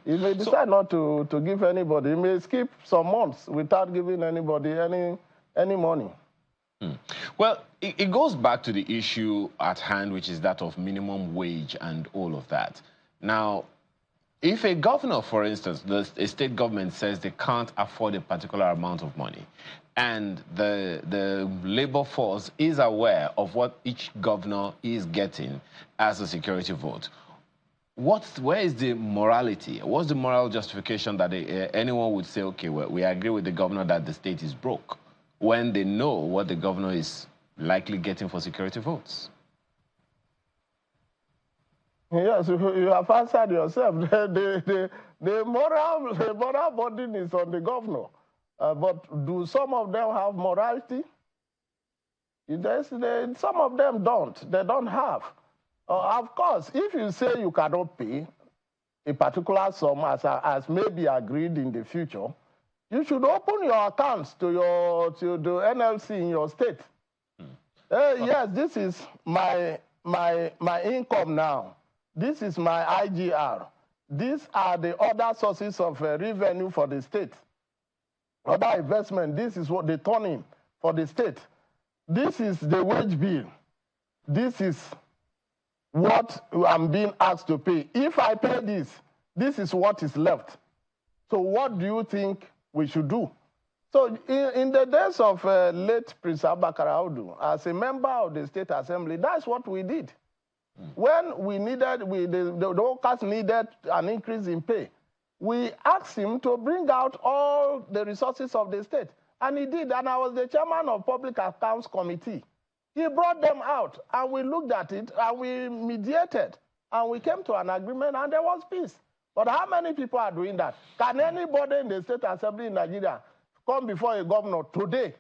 He may decide not to give anybody. He may skip some months without giving anybody any money. Well, it goes back to the issue at hand, which is that of minimum wage and all of that. Now, if a governor, for instance, a state government says they can't afford a particular amount of money, and the labor force is aware of what each governor is getting as a security vote, where is the morality? What's the moral justification that anyone would say, okay, well, we agree with the governor that the state is broke, when they know what the governor is likely getting for security votes? Yes, you have answered yourself. The moral burden is on the governor. But do some of them have morality? Some of them don't. They don't have. Of course, if you say you cannot pay a particular sum as may be agreed in the future, you should open your accounts to the NLC in your state. Yes, this is my income now. This is my IGR. These are the other sources of revenue for the state. Other investment, this is what they turn in for the state. This is the wage bill. This is what I'm being asked to pay. If I pay this, this is what is left. So what do you think we should do? So in the days of late Prince Abubakar Audu, as a member of the State Assembly, that's what we did. When we needed, the workers needed an increase in pay, we asked him to bring out all the resources of the state. And he did, and I was the chairman of Public Accounts Committee. He brought them out, and we looked at it, and we mediated, and we came to an agreement, and there was peace. But how many people are doing that? Can anybody in the State Assembly in Nigeria come before a governor today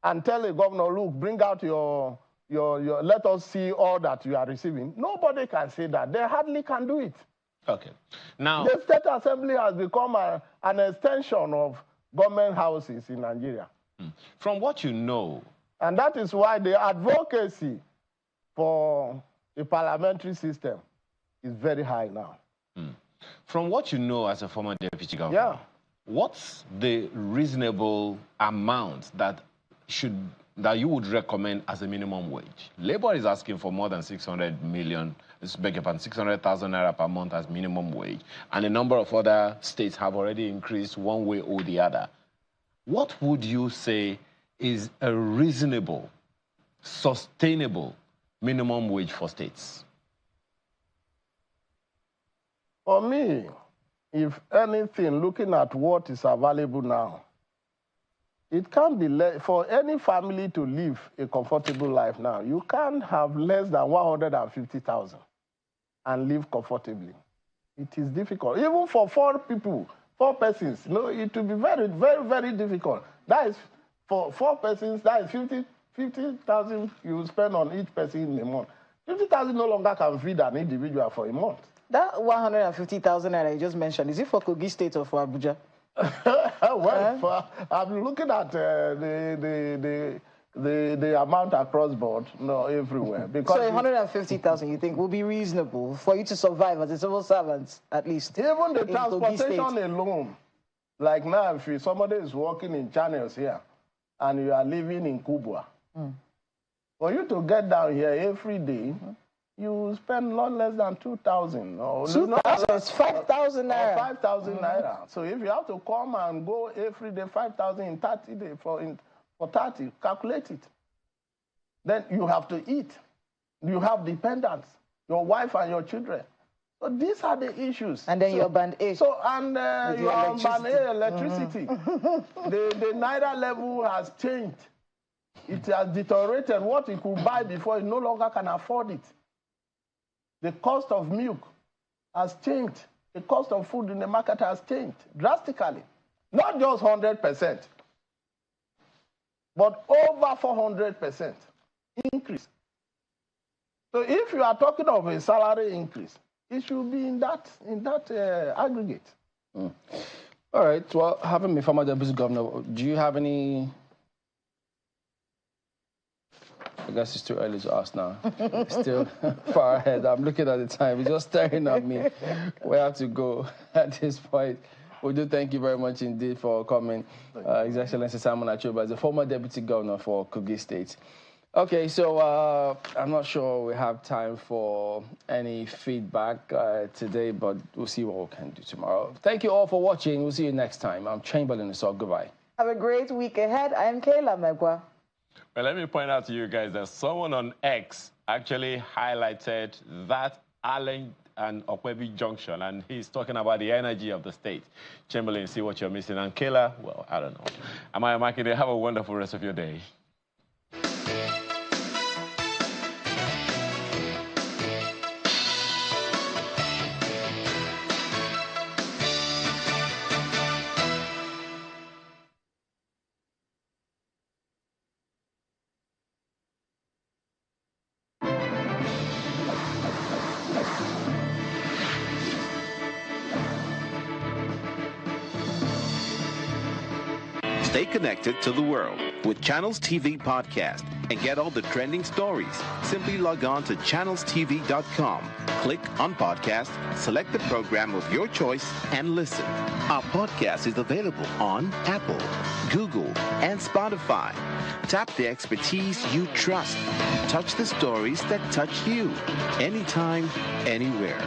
and tell a governor, look, bring out your let us see all that you are receiving? Nobody can say that. They hardly can do it. Okay. Now, the State Assembly has become an extension of government houses in Nigeria. From what you know, and that is why the advocacy for the parliamentary system is very high now. From what you know as a former deputy governor, what's the reasonable amount that you would recommend as a minimum wage? Labour is asking for more than 600 million, 600,000 naira per month as minimum wage, and a number of other states have already increased one way or the other. What would you say is a reasonable, sustainable minimum wage for states? For me, if anything, looking at what is available now, it can't be for any family to live a comfortable life now. You can't have less than 150,000 and live comfortably. It is difficult. Even for four persons, it will be very, very, very difficult. That is, for 4 persons, that is 50,000 you spend on each person in a month. 50,000 no longer can feed an individual for a month. That 150,000 that I just mentioned, is it for Kogi State or for Abuja? Well, I'm looking at the amount across board, everywhere. Because so 150,000, you think, will be reasonable for you to survive as a civil servant, at least? Even the transportation alone. Like now, if somebody is working in Channels here, and you are living in Kubwa, for you to get down here every day, you spend not less than 2,000. 2,000? It's 5,000 naira. 5,000 naira. So if you have to come and go every day, 5,000 in 30 days, for 30, calculate it. Then you have to eat. You have dependents, your wife and your children. So these are the issues. And then you're band A. So, and you're on band A electricity. The Naira level has changed. It has deteriorated. What you could buy before, you no longer can afford it. The cost of milk has changed. The cost of food in the market has changed drastically. Not just 100%, but over 400% increase. So if you are talking of a salary increase, it should be in that aggregate. All right. Well, having been former deputy governor, do you have any? I guess it's too early to ask now. It's still far ahead. I'm looking at the time. It's just staring at me. We have to go at this point. We do thank you very much indeed for coming, His Excellency Simon Achoba, as the former deputy governor for Kogi State. Okay, so I'm not sure we have time for any feedback today, but we'll see what we can do tomorrow. Thank you all for watching. We'll see you next time. I'm Chamberlain, so goodbye. Have a great week ahead. I am Kayla Megwa. Well, let me point out to you guys that someone on X actually highlighted that Allen and Okwebi junction, and he's talking about the energy of the state. Chamberlain, see what you're missing. And Kayla, well, I don't know. Amaya Makinde, have a wonderful rest of your day. Stay connected to the world with Channels TV Podcast and get all the trending stories. Simply log on to channelstv.com, click on podcast, select the program of your choice, and listen. Our podcast is available on Apple, Google, and Spotify. Tap the expertise you trust. Touch the stories that touch you. Anytime, anywhere.